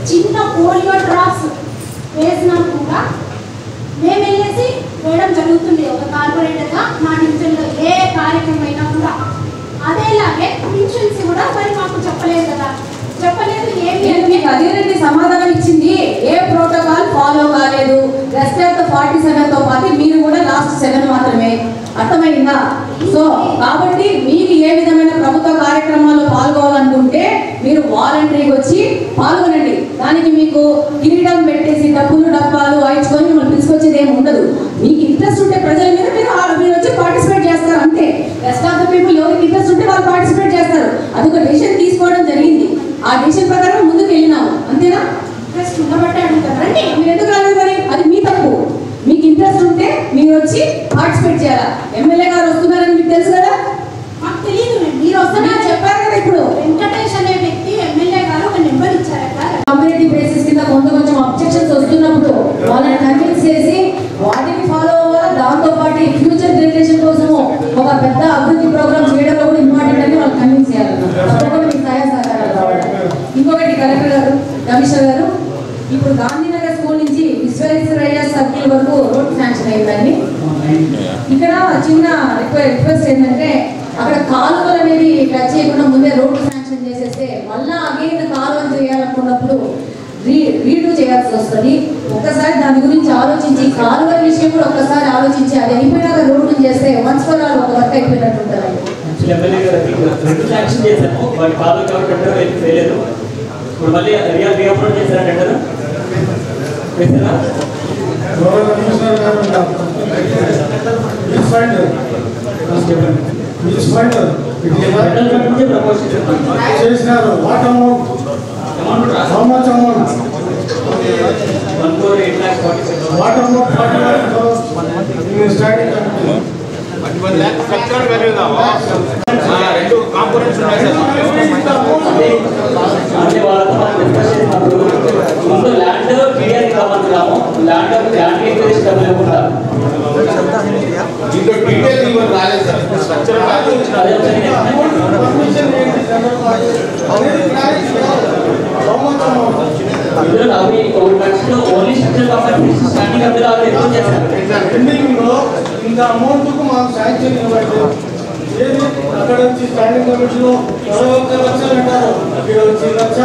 చిన్న పోలియో డ్రాప్స్ వేసినా కూడా మేము వెళ్ళేసి వేయడం జరుగుతుంది. ఒక కార్పొరేటర్గా మా డివిజన్లో ఏ కార్యక్రమం అయినా కూడా అదేలాగే పెన్షన్స్ కూడా మరి మాకు చెప్పలేదు కదా, చెప్పలేదు.
మీకు అదేనండి సమాధానం ఇచ్చింది. ఏ ప్రోటోకాల్ ఫాలో కాలేదు. రెస్ట్ ఆఫ్ ద 47తో పాటు మీరు కూడా లాస్ట్ 7 మాత్రమే. అర్థమైందా? సో కాబట్టి మీకు ఏ విధమైన ప్రభుత్వ కార్యక్రమాల్లో పాల్గొవాలనుకుంటే మీరు వాలంటరీగా వచ్చి పాల్గొనండి. దానికి మీకు కిరీటం పెట్టేసి డబ్బాలు వాయించుకొని మిమ్మల్ని తీసుకొచ్చేది ఏమి ఉండదు. మీకు ఇంట్రెస్ట్ ఉంటే ప్రజల మీద మీరు వచ్చి పార్టిసిపేట్ చేస్తారు అంతే. రెస్ట్ ఆఫ్ ద పీపుల్ ఎవరికి ఇంట్రెస్ట్ ఉంటే వాళ్ళు పార్టిసిపేట్ చేస్తారు. అదొక డెసిషన్ తీసుకోవడం జరిగింది. ఆ డెసిషన్ ప్రకారం ముందుకు వెళ్ళినాము. అంతేనా?
ఇంట్రెస్ట్ ఉండబట్టే అడుగుతారండి.
మీరు ఎందుకు రాలేదు మరి? అది మీ తప్పు. మీకు ఇంట్రెస్ట్ ఉంటే మీరు వచ్చి పార్టిసిపేట్ చేయాలా. ఎమ్మెల్యే గారు వస్తున్నారని మీకు తెలుసు కదా?
మాకు తెలియదు. మీరు వస్తున్నారు
చెప్పారు కదా. ఇప్పుడు
వెంకటేష్ అనే వ్యక్తి ఎమ్మెల్యే గారు ఒక నెంబర్ ఇచ్చారట.
కమ్యూనిటీ బేసిస్ కింద కొంచెం అబ్జెక్షన్స్ వస్తున్నప్పుడు వాళ్ళని కన్విన్స్ చేసి వాటిని ఫాలో అవ్వాలి. దాంతో పాటు ఫ్యూచర్ జనరేషన్ కోసం ఒక పెద్ద అభివృద్ధి ప్రోగ్రామ్ చేయడంలో కూడా ఇంపార్టెంట్ అని వాళ్ళు కన్విన్స్ చేయాలన్నారు. మీకు సహాయ సహకారాలు కావాలి. ఇంకొకటి కలెక్టర్ గారు, కమిషనర్ గారు, ఇప్పుడు గాంధీనగర్ స్కూల్ నుంచి విశ్వేశ్వరయ్య సర్కిల్ వరకు రోడ్ శాంక్షన్ అయిందండి. ఇక్కడ చిన్న రిక్వెస్ట్ ఏంటంటే అక్కడ కాలువలు అనేది టచ్ చేయకుండా ముందే రోడ్డు శాంక్షన్ చేసేస్తే మళ్ళా అగైన్ కాలువలు చేయాలనుకున్నప్పుడు రీడూ చేయాల్సి వస్తుంది. ఒక్కసారి దాని గురించి ఆలోచించి కాలువల విషయం కూడా ఒక్కసారి ఆలోచించి అది అయిపోయినాక రోడ్డు చేస్తే వన్స్ ఫర్ ఆల్ ఒక వర్క్ అయిపోయినట్టు ఉంటుంది.
ఎమ్మెల్యే గారు శాంక్షన్ చేశాము, వాటి కాలువ కాబట్టి చేయలేదు. ఇప్పుడు మళ్ళీ రీఅప్లోడ్ చేశారా టెండర్? చేశారా?
చెప్పండి.
చేసినారు. What amount? How much amount? What amount? 41 crores in standing committee.
1 lakh structural value రెండు కాంపోనెంట్స్ ఉన్నాయి సార్.
అంటే వాళ్ళతో మనం డిస్కస్ చేసినప్పుడు ముందు ల్యాండ్ క్లియర్ కావాలనుకున్నాము. ల్యాండ్ ఎక్విజిషన్ డబ్బులు ఇవ్వకుండా
దీంట్లో డీటెయిల్ ఇవ్వడం రాలేదు సార్. స్ట్రక్చరల్ వాల్యూ
అదే ఒకసారి ఇందులో అవి ఒక లక్షలో ఓన్లీ స్ట్రక్చర్ కాంపన్సేషన్ స్టాండింగ్ అందులో అవి ఎక్కువ చేస్తారు.
ఎండింగ్లో ఇంత అమౌంట్కు మాకు శాంక్షన్ ఇవ్వండి. ఏది అక్కడ వచ్చి స్టాండింగ్ కమిటీలో 21 లక్షలు అంటారు, ఇక్కడ వచ్చి 1 లక్ష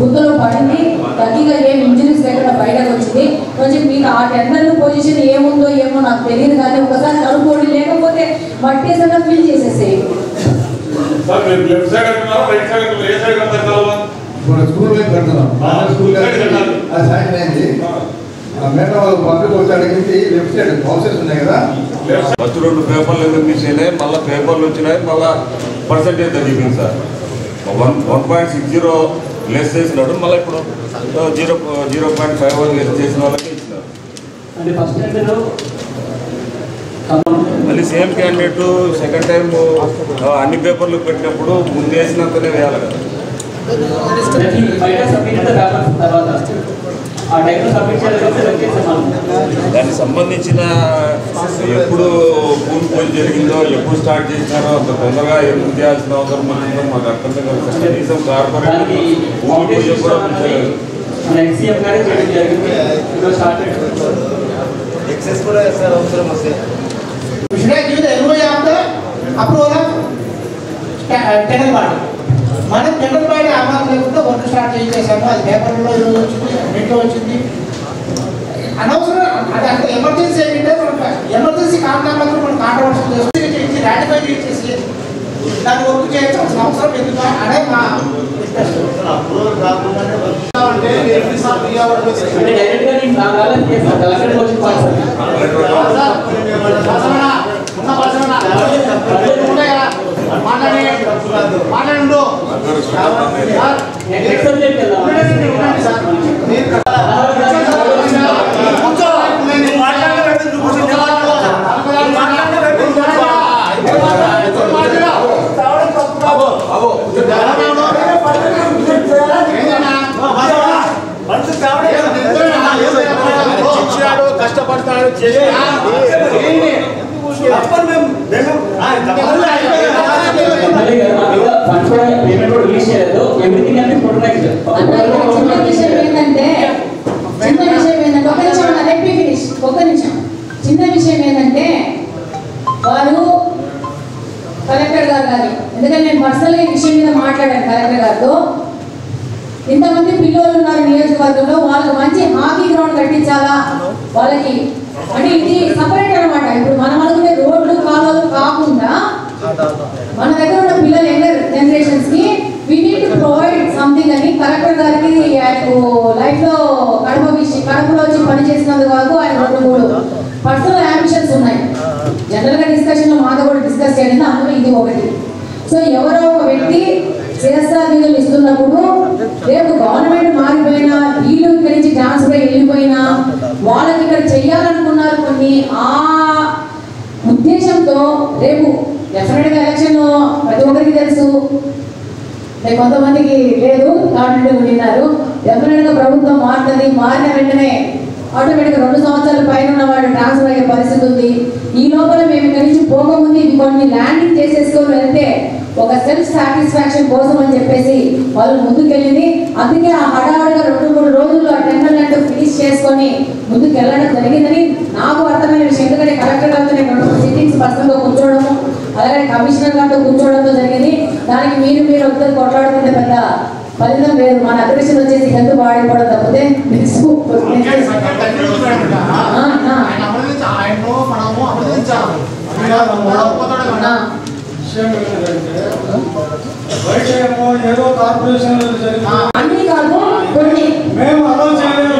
గుర్తులో పడింది. గట్టిగా ఏం ఇంజరీస్ లేకుండా బయటకు వచ్చింది. కొంచెం మీకు ఆ టెండర్ పొజిషన్ ఏముందో ఏమో నాకు తెలియదు, కానీ ఒకసారి కనుక్కోండి, లేకపోతే మట్టేసంగా ఫిల్ చేసేసేయి.
స్కూల్ వైపు కడుతున్నాం. స్కూల్ అది సాయం అయింది. మేడం వాళ్ళు పక్కకు వచ్చాడికి లెఫ్ట్ సైడ్ హౌసెస్ ఉన్నాయి కదా,
ఫస్ట్ 2 పేపర్లు ఎందుకు మిస్ అయినాయి, మళ్ళీ పేపర్లు వచ్చినాయి, మళ్ళీ పర్సంటేజ్ తగ్గింది సార్. 1.60 లెస్ చేసినాడు, మళ్ళీ ఇప్పుడు 0.51 లెస్ చేసిన వాళ్ళకి ఇచ్చినారు.
అంటే ఫస్ట్ టెండర్
మళ్ళీ సేమ్ క్యాండిడేట్ సెకండ్ టైం అన్ని పేపర్లు పెట్టినప్పుడు ముందు వేసినంతనే వేయాలి కదా.
బయట సబ్మిట్ పేపర్స్ తర్వాత ఆ టైంలో సబ్మిట్ చేసాము.
దానికి సంబంధించిన ఎప్పుడు భూమి పూజ జరిగిందో, ఎప్పుడు స్టార్ట్ చేసినారో అంత తొందరగా ఎందుకు చేయాల్సిన అవసరం ఉంటుందో మాకు అర్థం కాదు. కనీసం కార్పొరేట్ భూమి పూజ కూడా
ఎక్సీఎం గారే చేయడం జరిగింది. ఇప్పుడు స్టార్ట్
ఎక్సెస్ కూడా సార్ అవసరం వస్తే
అప్రూవల్ ఆఫ్ టెండర్ బాడీ. మనం టెండర్ బాడీ అమలు లేకుండా వర్క్ స్టార్ట్ చేసేసాము. అది పేపర్లో వచ్చింది, నెట్లో వచ్చింది. అనవసరం అది అంత ఎమర్జెన్సీ ఏంటంటే మనకు ఎమర్జెన్సీ కారణాలకు మనం కాంట్రవర్షన్ చేసి రాటిఫై చేసి దాన్ని వర్క్ చేయాల్సిన అవసరం ఎందుకు అనే మా
అప్రూవల్ కాకుండానే
అంటే డైరెక్ట్ గా నేను నా కాలం చేస్తాను. కలెక్టర్ వచ్చి
మాట్లాడండు కష్టపడతాడు
పేమెంట్ కూడా రిలీజ్ చేయలేదు. ఎవ్రీథింగ్ అంటే ప్రొటెక్ట్.
చిన్న విషయం ఏంటంటే ఒక నిమిషం చిన్న విషయం ఏంటంటే వారు కలెక్టర్ గారు కానీ, ఎందుకంటే నేను పర్సనల్గా ఈ విషయం మీద మాట్లాడాను కలెక్టర్ గారితో. ఇంతమంది పిల్లలు ఉన్నారు నియోజకవర్గంలో, వాళ్ళకి మంచి హాకీ గ్రౌండ్ కట్టించాలా వాళ్ళకి. అంటే ఇది సపరేట్ అనమాట. ఇప్పుడు మనం అనుకునే రోడ్లు కాలువలు కాకుండా మన దగ్గర ఉన్న పిల్లలు యంగర్ జనరేషన్స్ కి we need to provide something అని కలెక్టర్ గారికి లైఫ్ లో కడపలో వచ్చి పని చేసినందుకు వరకు ఆయన 2-3 పర్సనల్ అంబిషన్స్ ఉన్నాయి. జనరల్ గా డిస్కషన్ లో మాతో కూడా డిస్కస్ చేయడం, అందులో ఇది ఒకటి. సో ఎవరో ఒక వ్యక్తి సిఎస్ఆర్ నిధులు ఇస్తున్నప్పుడు రేపు గవర్నమెంట్ మారిపోయినా, వీళ్ళు ఇక్కడి నుంచి ట్రాన్స్ఫర్ వెళ్ళిపోయినా, వాళ్ళకి ఇక్కడ చెయ్యాలనుకున్నారు కొన్ని. ఆ ఉద్దేశంతో రేపు డెఫినెట్ గా ఎలక్షన్ ప్రతి ఒక్కరికి తెలుసు, కొంతమందికి లేదు, కాన్ఫిడెంట్ విన్నారు. డెఫినెట్ గా ప్రభుత్వం మారుతుంది. మారిన వెంటనే ఆటోమేటిక్ 2 సంవత్సరాల పైన ఉన్న వాళ్ళు ట్రాన్స్ఫర్ అయ్యే పరిస్థితి ఉంది. ఈ లోపల మేము ఇక్కడి నుంచి పోకముందు ఇవి కొన్ని ల్యాండింగ్ చేసేసుకొని వెళ్తే ఒక సెల్ఫ్ సాటిస్ఫాక్షన్ కోసం అని చెప్పేసి వాళ్ళు ముందుకెళ్ళింది. అందుకే ఆ హడావుడిగా 2-3 రోజుల్లో ఆ టెండర్లంటూ ఫినిష్ చేసుకొని ముందుకు వెళ్ళడం జరిగిందని నాకు అర్థమైన విషయం. ఎందుకంటే కలెక్టర్ గారితో నేను 2 సిట్టింగ్స్ పర్సనల్గా కూర్చోవడము, అలాగే కమిషనర్ గారితో కూర్చోవడంతో జరిగింది. దానికి మీరు వద్దరు కొట్లాడుకుంటే పెద్ద ఫలితం లేదు. మన అగ్రెషన్ వచ్చేసి హెల్త్ పాడైపోవడం తప్పితే
ఏదో కార్పొరేషన్
అన్ని కాదు కొన్ని
మేము అలో చేయలేదు.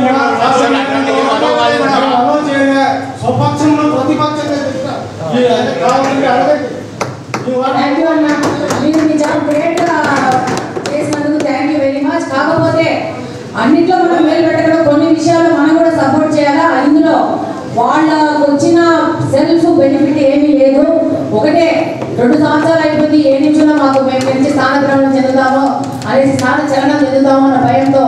స్వపక్షంలో ప్రతిపక్షంగా
సెల్ఫ్ బెనిఫిట్ ఏమీ లేదు. ఒకటే 2 సంవత్సరాలు అయిపోయింది, ఏ నిమిషంలో మాకు మేము మంచి స్థానభ్రమణం చెందుతామో అనేసి స్థాన చలనం చెందుతామో అన్న భయంతో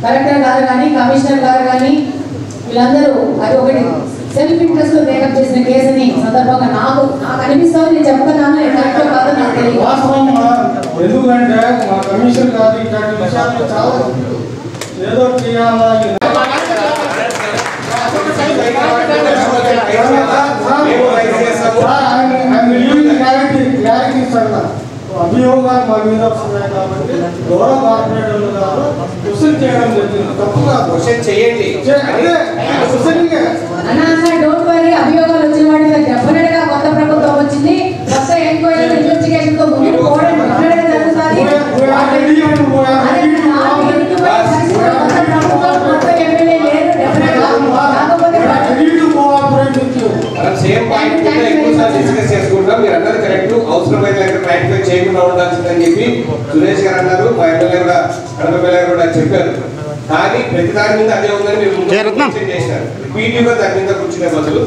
కలెక్టర్ గారు కానీ కమిషనర్ గారు కానీ వీళ్ళందరూ అది ఒకటి సెల్ఫ్ ఇంట్రెస్ట్ మేకప్ చేసిన కేసుని సందర్భంగా నాకు అనిపిస్తుంది. నేను చెప్తున్నాను కరెక్ట్ కాదు నాకు తెలియదు.
ఎందుకంటే మా కమిషన్ గారు ఇట్లాంటి విషయాలు చాలా ఏదో చేయాలా క్లారిటీ ఇస్తాను. అభియోగాలు మా మీద వస్తున్నాయి కాబట్టి గౌరవ కార్పొరేటర్లు గారు క్వశ్చన్ చేయడం జరిగింది. తప్పుగా క్వశ్చన్ చేయండి.
డోంట్ వరీ, అభియోగాలు వచ్చిన వాటి మీద డెఫినెట్ గా కొత్త ప్రభుత్వం వచ్చింది. కొత్త ఎంక్వైరీ ఇన్వెస్టిగేషన్ తో ముందుకు పోవడం డెఫినెట్ గా జరుగుతుంది.
మీరందరూ కరెక్ట్, అవసరమైన క్లారిఫై చేయకుండా ఉండాల్సిందని చెప్పి సురేష్ గారు అన్నారు. మా ఎమ్మెల్యే కూడా కడప ఎమ్మెల్యే కూడా చెప్పారు. కానీ ప్రతి దాని మీద అదే ఉందని మీరు చేసినారు. పీటీగా దాని మీద కూర్చునే బదులు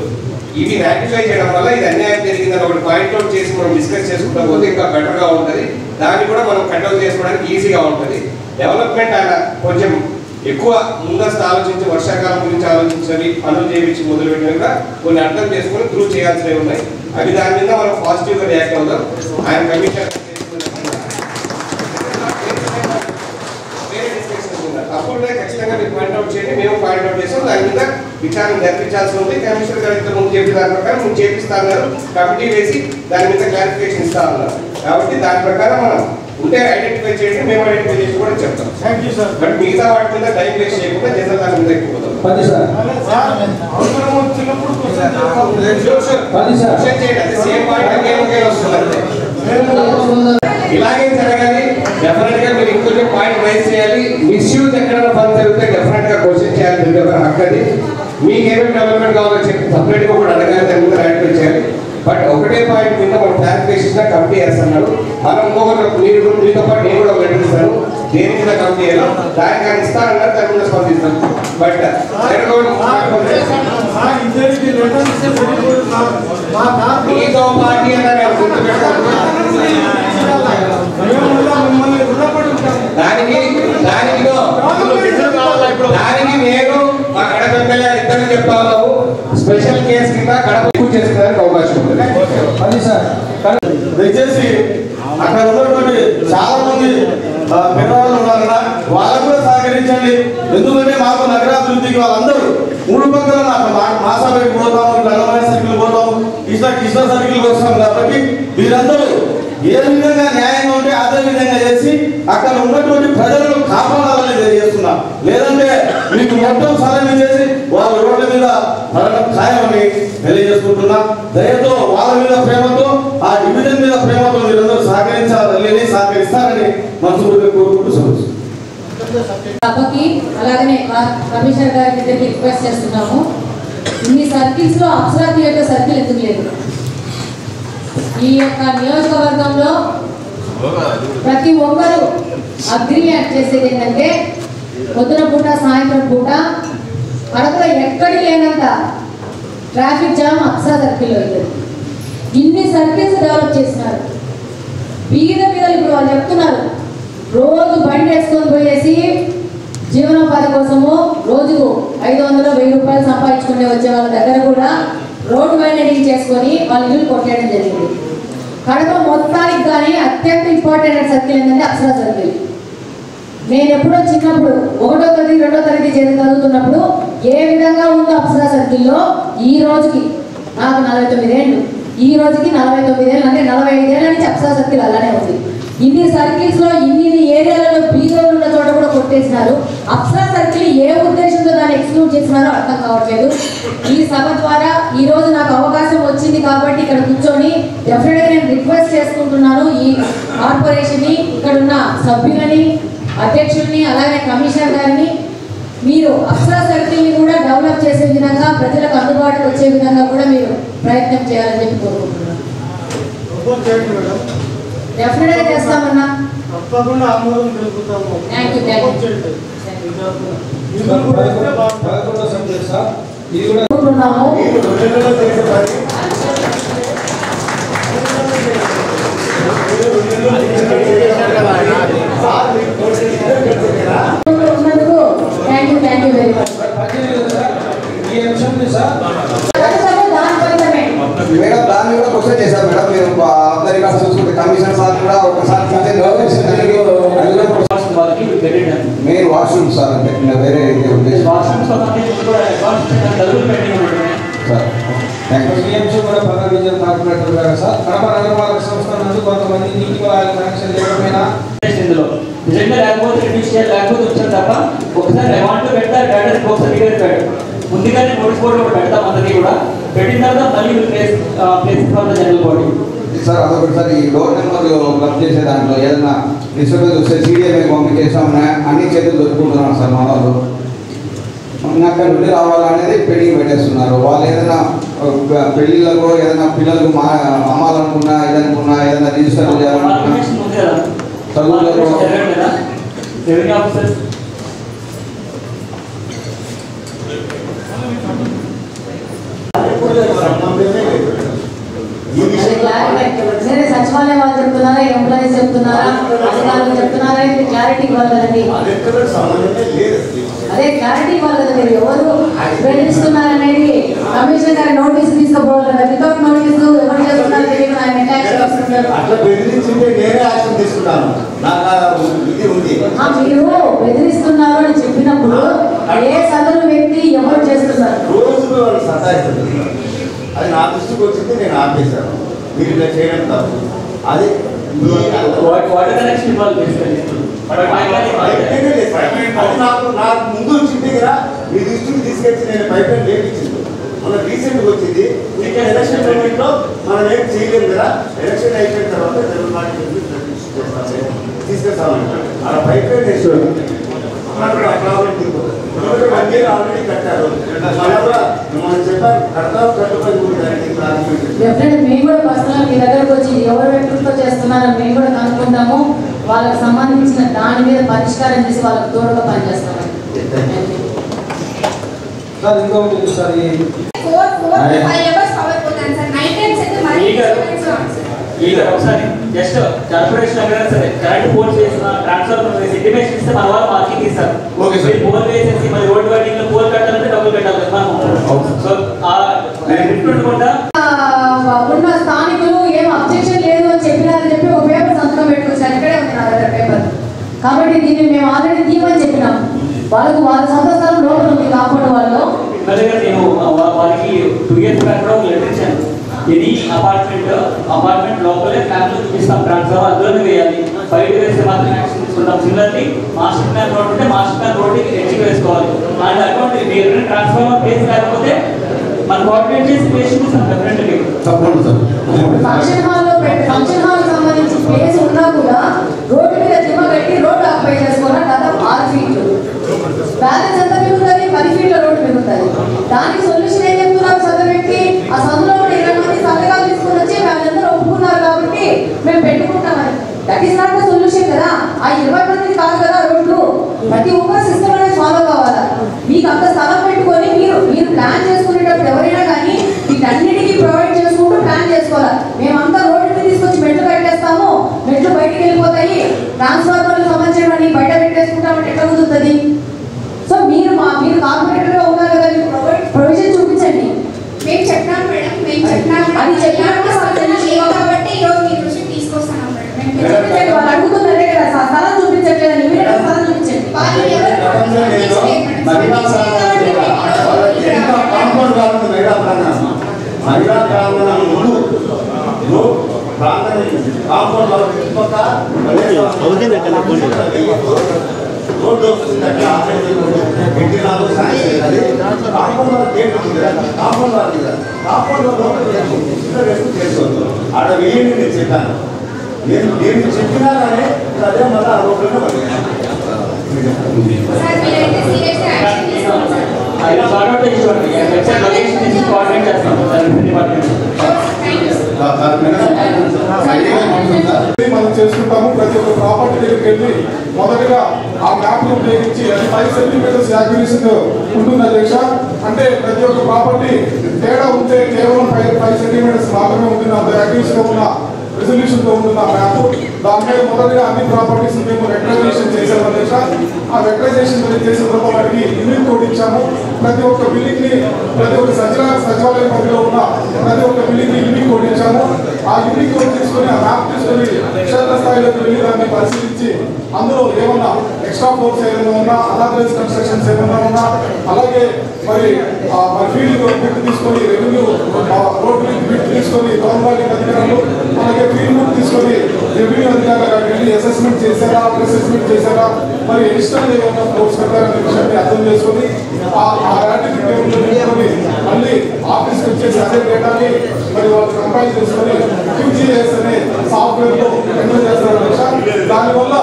ఇవి రాటిఫై చేయడం వల్ల ఇది అన్యాయం జరిగిందని ఒకటి పాయింట్ అవుట్ చేసి మనం డిస్కస్ చేసుకుంటా పోతే ఇంకా బెటర్గా ఉంటుంది. దాన్ని కూడా మనం కంట్రోల్ చేసుకోవడానికి ఈజీగా ఉంటుంది. డెవలప్మెంట్ ఆయన కొంచెం ఎక్కువ ముందస్తు ఆలోచించి వర్షాకాలం గురించి ఆలోచించాలి, పనులు చేయించి మొదలుపెట్టినగా కొన్ని అర్థం చేసుకుని త్రూ చేయాల్సినవి ఉన్నాయి. అవి దాని మీద మనం పాజిటివ్గా రియాక్ట్ అవుతాం. ఆయన కమిషన్ అప్పుడు ఖచ్చితంగా మీరు పాయింట్అవుట్ చేయండి, మేము పాయింట్అవుట్ చేస్తాం. దాని మీద విచారణ జరిపించాల్సి ఉంది. కమిషనర్ గారు ఇంత ముందు చెప్పిన దాని ప్రకారం మేము చేపిస్తా అన్నారు. కమిటీ వేసి దాని మీద క్లారిఫికేషన్ ఇస్తా ఉన్నారు. కాబట్టి దాని ప్రకారం మనం ఉంటే ఐడెంటిఫై చేయండి, మేము ఐడెంటిఫై చేసి కూడా చెప్తాం. బట్ మిగతా వాటి మీద టైం వేస్ట్ చేయకుండా జనరల్ దాని మీద ఎక్కువ ఇలాగే జరగాలి. డెఫినెట్ గా మీరు ఇంకొంచెం పాయింట్ రైజ్ చేయాలి. మిస్యూజ్ ఎక్కడైనా పని జరిగితే డెఫినెట్ గా క్వశ్చన్ చేయాలి. ప్రతి ఒక్కరు హక్కది. మీకు ఏమేమి డెవలప్మెంట్ కావాలో చెప్పి సపరేట్ గా కూడా అడగాలి, దాని మీద ఐడెంటిఫై చేయాలి. బట్ ఒకటే పాయింట్ మీద మనం క్లారిఫికేషన్ కమిటీ చేస్తున్నాడు. మనం ఇంకొకరు మీతో పాటు నేను కూడా వెళ్ళిస్తాను. దేని మీద కమిటీ చేయాలో దానికి ఆయన ఇస్తానన్నారు, దాని మీద స్పందిస్తాం. బట్ మీతో పార్టీ అన్న దానికి నేను మా కడప ఎమ్మెల్యే ఇద్దరు చెప్తా ఉన్నాము. స్పెషల్ కేసు కింద కడప ఎక్కువ చేసుకోవడానికి అవకాశం ఉంటుంది.
అది సార్ దయచేసి అక్కడ ఉన్నటువంటి చాలా మంది పెద్దవాళ్ళు ఉన్నారు కదా, వాళ్ళకు కూడా సహకరించండి. ఎందుకంటే మాకు నగరాభివృద్ధికి వాళ్ళందరూ 3 పక్కల మాసాబేకి పోతాము, నల్లమయ సర్కిల్ పోతాము, కృష్ణ సర్కిల్కి వస్తాం. కాబట్టి మీరందరూ ఏ విధంగా న్యాయంగా ఉంటే అదే విధంగా చేసి అక్కడ ఉన్నటువంటి ప్రజలను కాపాడాలని తెలియజేస్తున్నాం. లేదంటే మీకు మొత్తం సహాయం చేసి వాళ్ళ రోడ్ల మీద పడడం ఖాయమని తెలియజేసుకుంటున్నా. దయతో వాళ్ళ మీద ప్రేమతో, ఆ డివిజన్ మీద ప్రేమతో మీరందరూ సహకరించాలని, సహకరిస్తారని మనస్ఫూర్తిగా కోరుకుంటూ
సభకి అలాగనే కమిషనర్ గారికి రిక్వెస్ట్ చేస్తున్నాము. ఇన్ని సర్కిల్స్ లో అప్సరా థియేటర్ సర్కిల్ ఎందుకు లేదు? ఈ యొక్క నియోజకవర్గంలో ప్రతి ఒక్కరూ అగ్రి చేసేది ఏంటంటే పొద్దున పూట సాయంత్రం పూట కడపలో ఎక్కడికి లేనంత ట్రాఫిక్ జామ్ అప్సరా సర్కిల్లో అవుతుంది. ఇన్ని సర్కిల్స్ డెవలప్ చేసినారు. బీద పిల్లలు ఇప్పుడు వాళ్ళు చెప్తున్నారు, రోజు బండి వేసుకొని పోయేసి జీవనోపాధి కోసము రోజుకు 500 1000 రూపాయలు సంపాదించుకునే వచ్చే వాళ్ళ దగ్గర కూడా రోడ్డు వైండింగ్ చేసుకొని వాళ్ళ ఇల్లు కొట్టేయడం జరిగింది. కడప మొత్తానికి కానీ అత్యంత ఇంపార్టెంట్ సర్కిల్ ఏంటంటే అప్సరా సర్కిల్. నేను ఎప్పుడో చిన్నప్పుడు 1వ తరగతి 2వ తరగతి చదువుతున్నప్పుడు ఏ విధంగా ఉందో అప్సరా సర్కిల్లో ఈ రోజుకి నాకు 49 ఏళ్ళు, ఈ రోజుకి 49 ఏళ్ళు అంటే 45 ఏళ్ళ నుంచి అప్సరా సర్కిల్ అలానే ఉంది. ఇన్ని సర్కిల్స్ లో ఇన్ని ఏరియాలలో బీజోలు ఉన్న చోట కూడా కొట్టేసినారు. అప్సరా సర్కిల్ ఏ ఉద్దేశంతో దాన్ని ఎక్స్క్లూడ్ చేసినారో అర్థం కావట్లేదు. ఈ సభ ద్వారా ఈ రోజు నాకు అవకాశం వచ్చింది కాబట్టి ఇక్కడ కూర్చొని డెఫినెట్ గా నేను రిక్వెస్ట్ చేసుకుంటున్నాను ఈ కార్పొరేషన్ ని, ఇక్కడ ఉన్న సభ్యులని, అధ్యక్షుల్ని, అలాగే కమిషనర్ గారిని, మీరు అప్సరా సర్కిల్ ని కూడా డెవలప్ చేసే విధంగా, ప్రజలకు అందుబాటుకు వచ్చే విధంగా కూడా మీరు ప్రయత్నం చేయాలని చెప్పి కోరుకుంటున్నాను. డెఫినెట్ గా చేస్తామన్నా,
తప్పకుండా ఆమోదం తెలుపుతాము.
Thank you.
ఇది కూడా
thank you very much.
Madam దాన్ని కూడా క్వశ్చన్ చేశారు మేడం. మీరు అందరి కాదు చూసుకుంటే కమిషన్ సార్ కూడా ఒకసారి మెయిన్ వాష్రూమ్ సార్ అంటే వేరే
కూడా ప్రధాన విజయం కార్పొరేటర్ గారు సార్ కడప నగరపాలక సంస్థ నందు కొంతమంది నీటి వారి కనెక్షన్ లేకపోయినా
ఇందులో నిజంగా లేకపోతే రిడ్యూస్ చేయాలి లేకపోతే వచ్చాను తప్ప ఒకసారి అమౌంట్ పెడతారు డేటా ఒకసారి పెట్టాడు ముందుగానే నోటీస్ బోర్డు కూడా పెడతాం అందరికీ కూడా పెట్టిన తర్వాత మళ్ళీ place for the general body
sir. అదొకటి సార్ ఈ డోర్ నెంబర్ క్లబ్ చేసే దాంట్లో ఏదైనా డిస్టర్బెన్స్ వస్తే సీడీఎంఏ పంపించేసామని అన్ని చేతులు దొరుకుతున్నాం సార్ మా వాళ్ళు. అక్కడ నుండి రావాలనేది పెండింగ్ పెట్టేస్తున్నారు. వాళ్ళు ఏదైనా పెళ్లిళ్ళకు ఏదైనా పిల్లలకు అమ్మాలనుకున్నా ఏదనుకున్నా ఏదైనా రిజిస్టర్ చేయాలనుకున్నా చదువులకు
సచివాలయం వాళ్ళు చెప్తున్నారా, ఎంప్లాయీస్ చెప్తున్నారా, అధికారులు చెప్తున్నారా, క్లారిటీ ఇవ్వాలి కదండి. అదే క్లారిటీ ఇవ్వాలి కదా. మీరు ఎవరు బెదిరిస్తున్నారనేది కమిషనర్ గారి నోటీస్ తీసుకుపోవాలి కదా. వితౌట్ నోటీస్ ఎవరు చేస్తున్నారు తెలియదు.
అట్లా బెదిరించింటే నేనే యాక్షన్ తీసుకుంటాను.
మీరు బెదిరిస్తున్నారు అని చెప్పినప్పుడు ఏ సదరు వ్యక్తి ఎవరు చేస్తున్నారు?
రోజు వాళ్ళు సతాయిస్తారు. అది నా దృష్టికి వచ్చింది, నేను ఆపేశాను. మీరు ఇలా చేయడం తప్పు. అది నాకు ముందు వచ్చింది కదా, మీ దృష్టికి తీసుకెళ్ళి నేను పైప్ లైన్ లేపించింది. మన రీసెంట్గా వచ్చింది. ఎలక్షన్ మూమెంట్లో మనం ఏం చేయలేము కదా. ఎలక్షన్ అయిపోయిన తర్వాత తీసుకెళ్తామంటారు. అలా పైప్ లైన్ వేసుకోవాలి. ఆల్రెడీ కట్టారు. మనం చెప్పారు కడతాం కట్టుబడి దానికి ప్రారంభించారు.
మేము కూడా పర్సనల్ మీ దగ్గరకు వచ్చి ఎవరు వ్యక్తులతో చేస్తున్నారో మేము కూడా కనుక్కుంటాము. వాళ్ళకి సంబంధించిన దాని మీద పరిష్కారం చేసి వాళ్ళకి తోడుగా పనిచేస్తాము.
సార్ ఇంకొకటి సార్
ఒకసారి జస్ట్ కార్పొరేషన్ అయినా సరే కరెంట్ పోల్ చేసిన ట్రాన్స్ఫర్ ఇంటిమేషన్ ఇస్తే మన వాళ్ళు మార్కింగ్ ఇస్తారు. పోల్ వేసేసి మరి రోడ్డు వైడింగ్ లో పోల్ కట్టాలంటే డబ్బులు పెట్టాలి కదా మనం. సో
ఉన్న స్థానికులు ఏం అబ్జెక్షన్ లేదు అని చెప్పినారని చెప్పి ఒక పేపర్ సంతకం పెట్టుకొచ్చారు. ఇక్కడే ఉంది నా దగ్గర పేపర్. కాబట్టి దీన్ని మేము ఆల్రెడీ తీయమని చెప్పినాం. వాళ్ళకు వాళ్ళ సొంత స్థలం లోపల ఉంది కాపాడు వాళ్ళు.
నేను వాళ్ళకి 2 years బ్యాక్ కూడా ఒక లెటర్ ఇచ్చాను. ఇది అపార్ట్మెంట్ లోపలే ఫ్యామిలీ చూపిస్తాం. ట్రాన్స్ఫర్ అందులోనే వేయాలి. బయట వేస్తే మాత్రం యాక్షన్ తీసుకుంటాం. సిమిలర్లీ మాస్టర్ ప్లాన్ రోడ్ ఉంటే మాస్టర్ ప్లాన్ రోడ్కి ఎడ్జికి వేసుకోవాలి. అండ్ అకౌంట్ మీరు ట్రాన్స్ఫార్మర్ ప్లేస్ లేకపోతే మన కోఆర్డినేట్ చేసి పేషెంట్ ఇస్తాం డెఫినెట్లీ.
ఫంక్షన్ హాల్ సంబంధించి ప్లేస్ ఉన్నా కూడా రోడ్డు మీద దిమ్మ కట్టి రోడ్డు ఆక్యుపై చేసుకోవడం దాదాపు 6 ఫీట్లు. బ్యాలెన్స్ ఎంత మిగులుతుంది? 10 ఫీట్ల రోడ్డు మిగులుతుంది. దానికి సొల్యూషన్ ఏం చెప్తున్నారు చదవబెట్టి ఆ సందులో కూడా 20 మంది సంతకాలు తీసుకుని వచ్చి వాళ్ళందరూ ఒప్పుకున్నారు కాబట్టి మేము పెట్టుకుంటామని. That is not the solution కదా. ఆ 20 మందికి కాదు కదా రోడ్లు. ప్రతి ఒక్క సిస్టమ్ అనేది ఫాలో కావాలా. మీకు అంత స్థలం పెట్టుకొని మీరు ప్లాన్ చేసుకునేటప్పుడు ఎవరైనా కానీ వీటన్నిటికీ ప్రొవైడ్ చేసుకుంటూ ప్లాన్ చేసుకోవాలి. మేమంతా రోడ్డుకి తీసుకొచ్చి మెట్లు కట్టేస్తాము, మెట్లు బయటికి వెళ్ళిపోతాయి, ట్రాన్స్ఫార్మర్లు సంబంధించినవన్నీ బయట పెట్టేసుకుంటామంటే ఎట్లా కుదురుతుంది? సో మీరు కార్పొరేటర్గా ఉన్నారు కదా, మీరు ప్రొవిజన్ చూపించండి.
మేము చెప్పినాం మేడం,
అది చెప్పినట్టు
కాబట్టి ఈరోజు మీ దృష్టి తీసుకొస్తాను మేడం.
వాళ్ళు అడుగుతున్నారే కదా స్థలం చూపించట్లేదని. మీరు స్థలం చూపించండి.
మహిళా ప్రాంగణం ముందు కాంపౌండ్ రోడ్డు వస్తుంది. అట్లా ఇంటి 4 సాయంత్రం కాంపౌండ్ వాళ్ళ గేట్ ఉంది కదా, కాంపౌండ్ వాళ్ళ కాంపౌండ్ రెస్ట్ చేసుకోవచ్చు. ఆడ వేయండి నేను చెప్పాను. నేను చెప్పినా కానీ అదే మళ్ళీ ఆ రోడ్లోనే పడుతుంది.
మనం చేసుకుంటాము. ప్రతి ఒక్క ప్రాపర్టీ దగ్గరికి వెళ్ళి మొదటగా ఆ మ్యాప్ను ఉపయోగించి అది 5 సెంటీమీటర్స్ యాక్యురేషన్ ఉంటుంది అధ్యక్ష. అంటే ప్రతి ఒక్క ప్రాపర్టీ తేడా ఉంటే కేవలం 5 సెంటీమీటర్స్ మాత్రమే ఉంటుంది. అంత యాక్యురేషన్ ఉన్న రెజల్యూషన్ తో ఉంటుంది ఆ మ్యాప్. దాని మీద మొదటిగా అన్ని ప్రాపర్టీస్ మేము వెక్టరైజేషన్ చేసాము అధ్యక్ష. ఆ వెక్టరైజేషన్ చేసిన తర్వాత వాటికి యూనిట్ కోడ్ ఇచ్చాము. ప్రతి ఒక్క బిల్డింగ్ ని ప్రతి ఒక్క సచివాలయ పరిధిలో ఉన్న ప్రతి ఒక్క బిల్డింగ్ ని యూనిట్ కోడ్ ఇచ్చాము. ఆ యూనిట్ కోడ్ తీసుకొని ఆ మ్యాప్ తీసుకొని క్షేత్ర స్థాయిలోకి వెళ్ళి దాన్ని పరిశీలించి అందులో ఏమన్నా ఎక్స్ట్రా ఫ్లోర్స్ ఏమైనా ఉన్నా, అనాథరైజ్ కన్స్ట్రక్షన్స్ ఏమైనా ఉన్నా, అలాగే మరి ఫీల్డ్ బిట్ తీసుకొని రెవెన్యూ రోడ్ బిట్ తీసుకొని గవర్నమెంట్ అధికారులు అలాగే ఫీల్డ్ బుక్ తీసుకొని రెవెన్యూ అధికారులు వెళ్ళి అసెస్మెంట్ చేశారా, అసెస్మెంట్ చేశారా, మరి ఎడిషనల్ ఏమైనా ఫ్లోర్స్ కట్టారనే విషయాన్ని అర్థం చేసుకొని ఆ మళ్ళీ ఆఫీస్కి వచ్చేసి అదే డేటాని మరి వాళ్ళు కంపైల్ చేసుకొని QGIS అనే సాఫ్ట్వేర్ లో ఎంటర్ చేస్తారు. దానివల్ల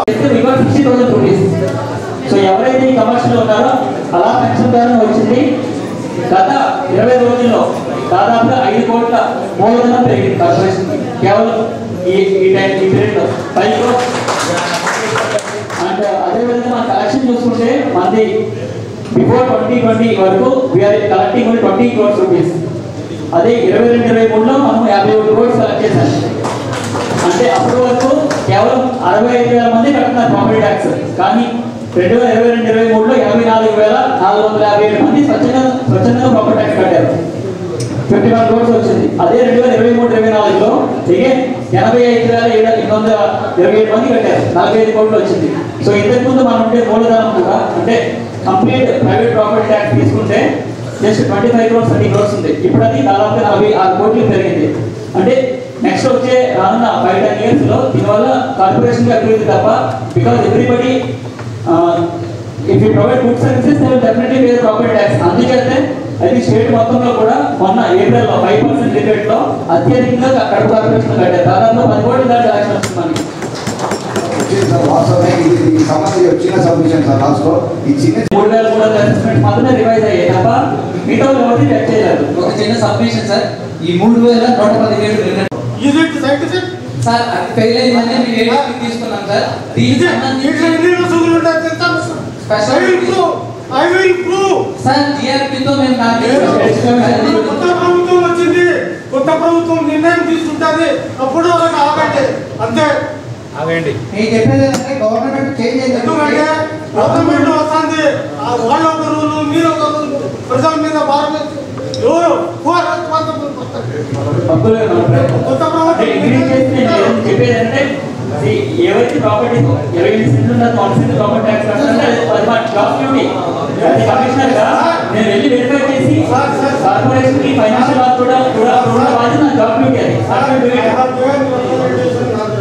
సో ఎవరైతే ఈ కమర్షియల్ ఉన్నారో అలా పెన్షన్ ద్వారా వచ్చింది. గత 20 రోజుల్లో దాదాపుగా 5 కోట్ల మూలధనం పెరిగింది కార్పొరేషన్ కేవలం ఈ పీరియడ్లో 5 crores. అండ్ అదేవిధంగా మన కలెక్షన్ చూసుకుంటే మనది బిఫోర్ 2020 వరకు we are collecting only 20 crores rupees. అదే 22-23లో మనం 51 crores కలెక్ట్ చేశాం. అంటే అప్పటి వరకు కేవలం 65,000 మంది కడుతున్నారు ప్రాపర్టీ ట్యాక్స్. కానీ 2022-23లో 84,457 మంది స్వచ్ఛందంగా ప్రాపర్టీ ట్యాక్స్ కట్టారు. 51 crores వచ్చింది. అదే 2023-24లో 85,827 మంది కట్టారు. 45 కోట్లు వచ్చింది. సో ఇంతకుముందు మనం ఉంటే మూలధనం కూడా అంటే కంప్లీట్ ప్రైవేట్ ప్రాపర్టీ ట్యాక్స్ తీసుకుంటే జస్ట్ 25 crores 30 crores ఉంది. ఇప్పుడు అది దాదాపు 46 కోట్లు పెరిగింది. అంటే నెక్స్ట్ వచ్చే రానున్న 5-10 years లో దీనివల్ల కార్పొరేషన్ అభివృద్ధి తప్ప, because everybody if you provide good services they will definitely pay property tax. అందుకైతే అది స్టేట్ మొత్తంలో కూడా మొన్న ఏప్రిల్లో 5% రిబేట్ లో అత్యధికంగా కడప కార్పొరేషన్ కట్టారు. దాదాపు 10 కోట్ల దాకా కలెక్షన్ వస్తుంది మనకి.
చిన్న సబ్మిషన్ సార్ లాస్ట్ లో ఈ చిన్న
3,300 అసెస్మెంట్ మాత్రమే రివైజ్ అయ్యాయి తప్ప మిగతా ఎవరిని చెక్ చేయలేదు.
ఒక చిన్న సబ్మిషన్ సార్, ఈ 3,117 సార్ అది ఫెయిల్ అయిందని మేము ఏడీపీ తీసుకున్నాం సార్. దీనికి సార్ జిఆర్పీతో మేము
కొత్త ప్రభుత్వం వచ్చింది, కొత్త ప్రభుత్వం నిర్ణయం తీసుకుంటుంది, అప్పుడు వాళ్ళకి ఆగండి అంతే.
నేను చెప్పేది ఏంటంటే గవర్నమెంట్ చేంజ్ అయింది.
ఎందుకంటే గవర్నమెంట్ వస్తుంది, వాళ్ళ ఒక రూలు మీరు ఒక రూలు, ప్రజల మీద భారం ఎవరు
చెప్పేదంటే ఎవరికి ప్రాపర్టీ 20 సెంట్లు ఉన్న 1 సెంట్ ప్రాపర్టీ ట్యాక్స్ కట్టాలంటే అది మా జాబ్ డ్యూటీ. కమిషనర్ గా నేను వెళ్ళి వెరిఫై చేసి కార్పొరేషన్ కి ఫైనాన్షియల్ లాస్ కూడా బాధ్యత నా జాబ్ డ్యూటీ. అది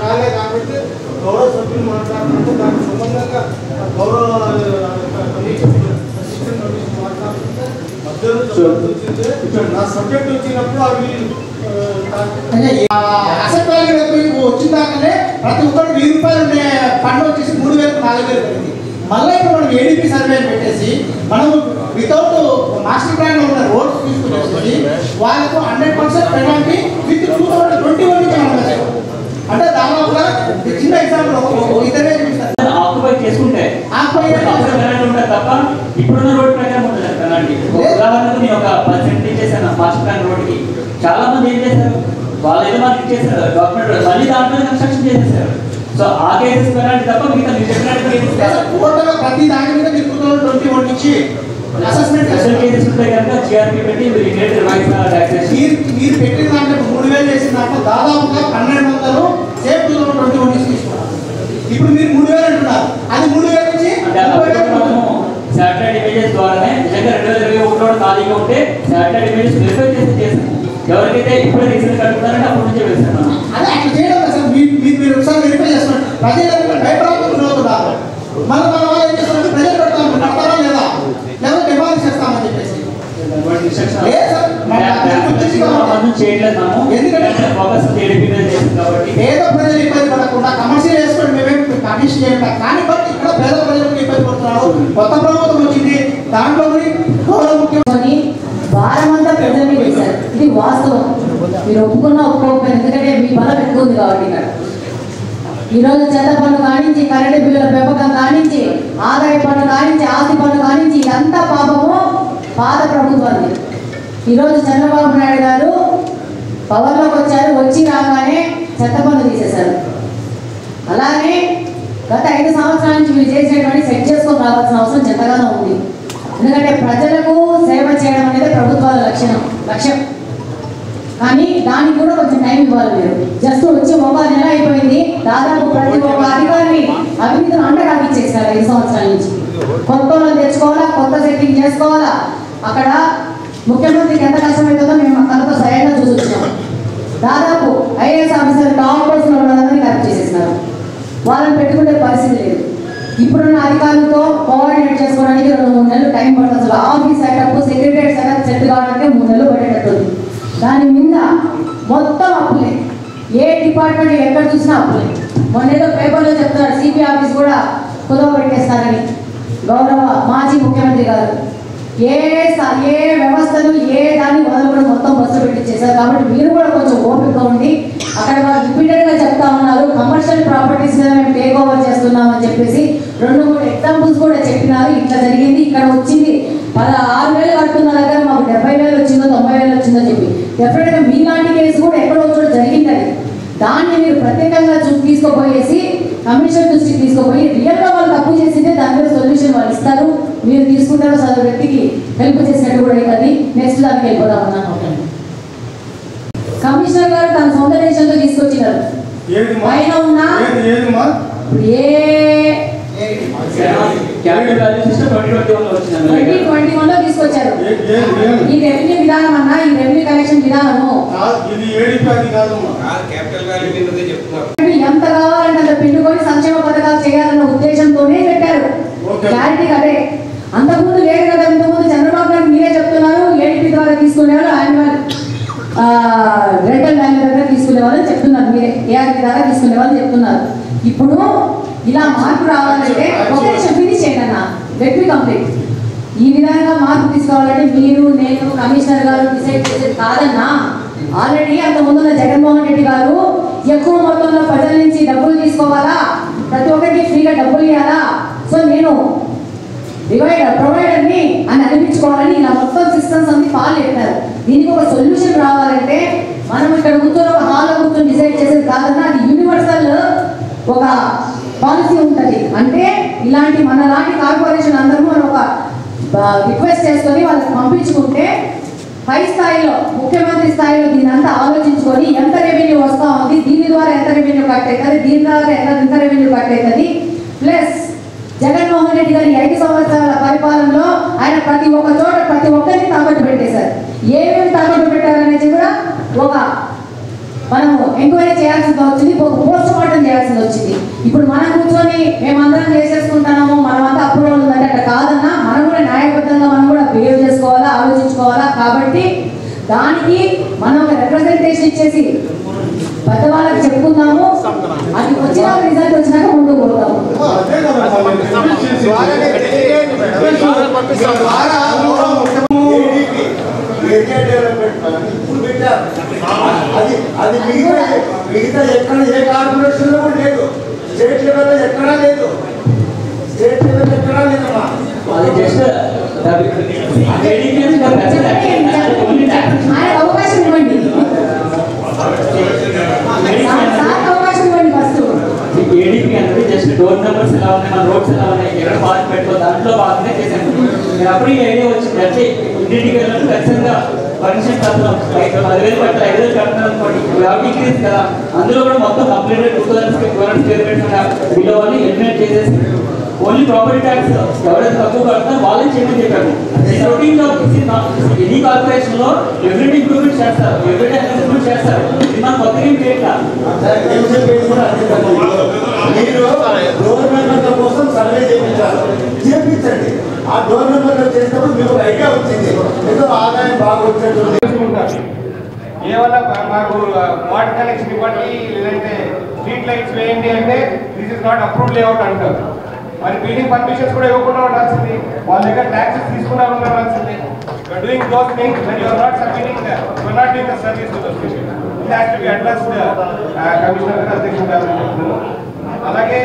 రాలే కాబట్టి గౌరవ సభ్యులు మాట్లాడుతుంటే దానికి సంబంధంగా గౌరవ నా సబ్జెక్ట్ వచ్చినప్పుడు అవి
అసెట్ వాల్యూ వచ్చిందాకనే ప్రతి ఒక్కరు 1000 రూపాయలు ఉండే పండు వచ్చేసి 3,000 4,000 పెరిగింది. మళ్ళీ ఇప్పుడు మనం ఏడీపీ సర్వే పెట్టేసి మనం వితౌట్ మాస్టర్ ప్లాన్ లో ఉన్న రోడ్స్ తీసుకుని వాళ్ళకు 100% పెనాల్టీ విత్ 2021 అంటే దాదాపుగా చిన్న ఎగ్జాంపుల్ ఇద్దరే
ఆక్యుపై చేసుకుంటే ఉంటుంది తప్ప ఇప్పుడున్న రోడ్ ప్రకారం ఉంటుంది పెనాల్టీ. ఉదాహరణకు నేను ఒక 10% ఇచ్చేసాను మాస్టర్ ప్లాన్ రోడ్కి. చాలా మంది ఏం చేశారు, వాళ్ళు ఏదో మనకి ఇచ్చేసారు గవర్నమెంట్, మళ్ళీ దాంట్లో కన్స్ట్రక్షన్ చేసేసారు. సో ఆ కేసెస్ పెనాల్టీ తప్ప మిగతా మీరు చెప్పినట్టు
ప్రతి దాని మీద 2021 నుంచి అసెస్మెంట్
స్పెషల్ కేసెస్ ఉంటే కనుక జిఆర్పీ పెట్టి మీరు ఇమీడియట్ రివైజ్ టాక్సేషన్
మీరు పెట్టిన దాంట్లో 3,000 చేసిన దాంట్లో దాదాపుగా 1,200 సేమ్ 2021 నుంచి తీసుకున్నారు. ఇప్పుడు మీరు 3,000 అంటున్నారు, అది 3,000 నుంచి
శాటిలైట్ ఇమేజెస్ ద్వారానే నిజంగా 2021లో ఖాళీగా ఉంటే శాటిలైట్ ఇమేజెస్ వెరిఫై చేసాం. ఎవరికైతే ఇప్పుడు రీసెంట్ కట్టుకున్నారంటే అప్పటి నుంచే వేసాను.
అదే అట్లా చేయడం కదా సార్. మీరు ఒకసారి వెరిఫై చేస్తున్నారు, ప్రజలు భయపడకుండా అవుతున్నారు. మళ్ళీ మన వాళ్ళు ఏం చేస్తారంటే ప్రజలు కడతారా లేదా లేకపోతే డిమాండ్ చేస్తామని చెప్పేసి పేద ప్రజలు ఇబ్బంది పడకుండా కమర్షియల్ వేసుకొని మేమేం కమిషన్ చేయడం కానీ బట్ ఇక్కడ పేద ప్రజలకు ఇబ్బంది పడుతున్నారు. కొత్త ప్రభుత్వం వచ్చింది, దాంట్లో గౌరవ ముఖ్యమంత్రి
భారమంతా ప్రజల మీద వేశారు. ఇది వాస్తవం, మీరు ఒప్పుకున్నా ఒప్పుకోకపోయినా, ఎందుకంటే మీ బలం ఎక్కువ ఉంది కాబట్టి. ఇక్కడ ఈరోజు చెత్త పన్ను కానించి, కరెంటు బిల్లుల పెంపకం కానించి, ఆదాయ పన్ను కానించి, ఆస్తి పన్ను కానించి, ఇదంతా పాపము పాత ప్రభుత్వాన్ని. ఈరోజు చంద్రబాబు నాయుడు గారు పవర్లోకి వచ్చారు. వచ్చి రాగానే చెత్త పనులు తీసేశారు. అలానే గత 5 సంవత్సరాల నుంచి వీళ్ళు చేసినటువంటి సెట్ చేసుకొని రావాల్సిన అవసరం ఎంతగానో ఉంది. ఎందుకంటే ప్రజలకు సేవ చేయడం అనేది ప్రభుత్వాల లక్ష్యం. కానీ దానికి కూడా కొంచెం టైం ఇవ్వాలి. మీరు జస్ట్ వచ్చి 1 నెల అయిపోయింది, దాదాపు ప్రతి ఒక్క అధికారిని అవినీతిని అండగాగిచ్చేసారు 5 సంవత్సరాల నుంచి. కొత్త వాళ్ళని తెచ్చుకోవాలా, కొత్త సెట్టింగ్ చేసుకోవాలా. అక్కడ ముఖ్యమంత్రికి ఎంత కష్టమవుతుందో మేము కనుక సరైన చూసి వచ్చినాం. దాదాపు ఐఏఎస్ ఆఫీసర్ టాప్ పోస్టులో ఉన్నదని కరెక్ట్ చేసేసినారు. వాళ్ళని పెట్టుకునే పరిస్థితి లేదు. ఇప్పుడున్న అధికారులతో కోఆర్డినేట్ చేసుకోవడానికి 2-3 నెలలు టైం పడుతుంది. అసలు office setup, secretary setup set కావడానికి 3 నెలలు పడేటట్టుంది. దాని మీద మొత్తం అప్పులే, ఏ డిపార్ట్మెంట్ ఎక్కడ చూసినా అప్పులే. మొన్న ఏదో పేపర్లో చెప్తున్నారు సిపి ఆఫీస్ కూడా కుదవ పెట్టేస్తారని గౌరవ మాజీ ముఖ్యమంత్రి గారు. ఏ వ్యవస్థలు ఏ దాన్ని వదలకుండా మొత్తం బస్సు పెట్టించేశారు. కాబట్టి మీరు కూడా కొంచెం ఓపికగా ఉండి, అక్కడ వాళ్ళు రిపీటెడ్గా చెప్తా ఉన్నారు కమర్షియల్ ప్రాపర్టీస్ మీద మేము టేక్ ఓవర్ చేస్తున్నామని చెప్పేసి 2-3 ఎగ్జాంపుల్స్ కూడా చెప్పినారు. ఇట్లా జరిగింది, ఇక్కడ వచ్చింది 16,000 కడుతున్న దగ్గర మాకు 70,000 వచ్చిందో 90,000 వచ్చిందో చెప్పి డెఫినెట్గా మీలాంటి కేసు కూడా ఎక్కడో చోట జరిగిందని దాన్ని మీరు ప్రత్యేకంగా తీసుకుపోయేసి కమిషన్ దృష్టికి తీసుకుపోయి రియల్గా వాళ్ళు తప్పు చేసిందే దాని మీద సొల్యూషన్ వాళ్ళు ఇస్తారు. మీరు తీసుకుంటారో చదువు వ్యక్తికి హెల్ప్ చేసినట్టు కూడా అవుతుంది. నెక్స్ట్ దానికి వెళ్ళిపోదామన్నాను. కమిషనర్ గారు తన సొంత దేశంతో తీసుకొచ్చినారు. పైన ఉన్న
క్యాపిటల్ వాల్యూ సిస్టమ్
2021లో తీసుకొచ్చారు. ఈ రెవెన్యూ విధానం అన్నా, ఈ రెవెన్యూ కలెక్షన్ విధానము ఎంత కావాలంటే అంత పిండుకొని సంక్షేమ పథకాలు చేయాలన్న ఉద్దేశంతోనే పెట్టారు. క్లారిటీ అదే. అంతకుముందు లేదు కదా. ఇంతకుముందు చంద్రబాబు గారు మీరే చెప్తున్నారు ఏడీపీ ద్వారా తీసుకునేవాళ్ళు యాన్యువల్ రెంటల్ వాల్యూ దగ్గర తీసుకునేవాళ్ళు చెప్తున్నారు. మీరే ఏఆర్పీ ద్వారా తీసుకునేవాళ్ళు చెప్తున్నారు. ఇప్పుడు ఇలా మార్పు రావాలంటే ఒక నిమిషం ఫినిష్ చేయండి అన్న, లెట్ మీ కంప్లీట్. ఈ విధంగా మార్పు తీసుకోవాలంటే మీరు, నేను, కమిషనర్ గారు డిసైడ్ చేసేది కాదన్నా. ఆల్రెడీ అంత ముందున్న జగన్మోహన్ రెడ్డి గారు ఎక్కువ మొత్తంలో ప్రజల నుంచి డబ్బులు తీసుకోవాలా, ప్రతి ఒక్కరికి ఫ్రీగా డబ్బులు ఇవ్వాలా, సో నేను ప్రొవైడర్ని అని అనిపించుకోవాలని ఇలా మొత్తం సిస్టమ్స్ అన్ని ఫాలో పెట్టారు. దీనికి ఒక సొల్యూషన్ రావాలంటే మనం ఇక్కడ కూర్చొని ఒక హాల్లో కూర్చొని డిసైడ్ చేసేది కాదన్నా. అది యూనివర్సల్ ఒక పాలసీ ఉంటుంది. అంటే ఇలాంటి మనలాంటి కార్పొరేషన్ అందరూ మనం ఒక రిక్వెస్ట్ చేసుకొని వాళ్ళకి పంపించుకుంటే పై స్థాయిలో ముఖ్యమంత్రి స్థాయిలో దీన్ని అంతా ఆలోచించుకొని ఎంత రెవెన్యూ వస్తూ ఉంది, దీని ద్వారా ఎంత రెవెన్యూ కట్ అవుతుంది, దీని ద్వారా ఎంత రెవెన్యూ కట్ అవుతుంది, ప్లస్ జగన్మోహన్ రెడ్డి గారి 5 సంవత్సరాల పరిపాలనలో ఆయన ప్రతి ఒక్క చోట ప్రతి ఒక్కరిని తాకట్టు పెట్టేశారు. ఏమేమి తాకట్టు పెట్టారనేది కూడా ఒక మనం ఎంక్వైరీ చేయాల్సింది వచ్చింది, ఒక పోస్ట్ మార్టం చేయాల్సింది వచ్చింది. ఇప్పుడు మనం కూర్చొని మేమందరం చేసేసుకుంటున్నాము, మనమంతా అప్రూవల్ ఉందంటే అట్లా కాదన్నా. మనం కూడా న్యాయబద్ధంగా మనం కూడా బిహేవ్ చేసుకోవాలా, ఆలోచించుకోవాలా. కాబట్టి దానికి మనం ఒక రిప్రజెంటేషన్ ఇచ్చేసి పెద్దవాళ్ళకి చెప్పుకుందాము. అది వచ్చినాక రిజల్ట్ వచ్చినాక ముందుకు పోతాము.
అది మిగతా ఎక్కడ ఏ కార్పొరేషన్ లో కూడా లేదు. స్టేట్ లెవెల్ ఎక్కడా లేదు. స్టేట్ లెవెల్ ఎక్కడా లేదమ్మా.
అవకాశం ఇవ్వండి, అవకాశం ఇవ్వండి. ఫస్ట్
ఏడీపీ అనేది జస్ట్ డోర్ నెంబర్స్ ఎలా ఉన్నాయి, మన రోడ్స్ ఎలా ఉన్నాయి, ఎక్కడ పార్క్ పెట్టుకో దాంట్లో బాగానే చేశాను. నేను అప్పుడు ఈ ఐడియా వచ్చింది అంటే ఇంటింటికి వెళ్ళినట్టు ఖచ్చితంగా పర్మిషన్ కడుతున్నాం. 10,000 కట్టాలి, 5,000 కట్టినాం అనుకోండి, ఇంక్రీజ్ కదా. అందులో కూడా మొత్తం కంప్లీట్ 2,200 స్క్వేర్ ఫీట్స్ బిలో అని ఎలిమినేట్ చేసేసి ఓన్లీ ప్రాపర్టీ ట్యాక్స్ ఎవరైతే తక్కువ కడుతున్నా వాళ్ళే చేయమని చెప్పారు. రొటీన్ గా ఎనీ కార్పొరేషన్ లో ఎవ్రీడే ఇంప్రూవ్మెంట్ చేస్తారు, ఎవ్రీడే ఇంప్రూవ్ చేస్తారు. మనం కొత్తగా ఏం చేయట్లా.
మీరు డోర్ మెంబర్ల కోసం సర్వే చేయించండి. ఆ డోర్ మెంబర్లు చేసినప్పుడు మీకు ఐడియా వచ్చింది, ఏదో ఆదాయం బాగా వచ్చినట్టు.
ఏమన్నా మాకు వాటర్ కనెక్షన్ ఇవ్వండి, లేదంటే స్ట్రీట్ లైట్స్ వేయండి అంటే this is not approved layout అంటారు. మరి బిల్డింగ్ పర్మిషన్స్ కూడా ఇవ్వకుండా ఉండాల్సింది, వాళ్ళ దగ్గర ట్యాక్సెస్ తీసుకున్నా ఉండాల్సింది. Doing those things when you are not submitting the, you are not doing the service to those people. It has to be addressed commissioner గారు అధ్యక్షుడు గారు. అలాగే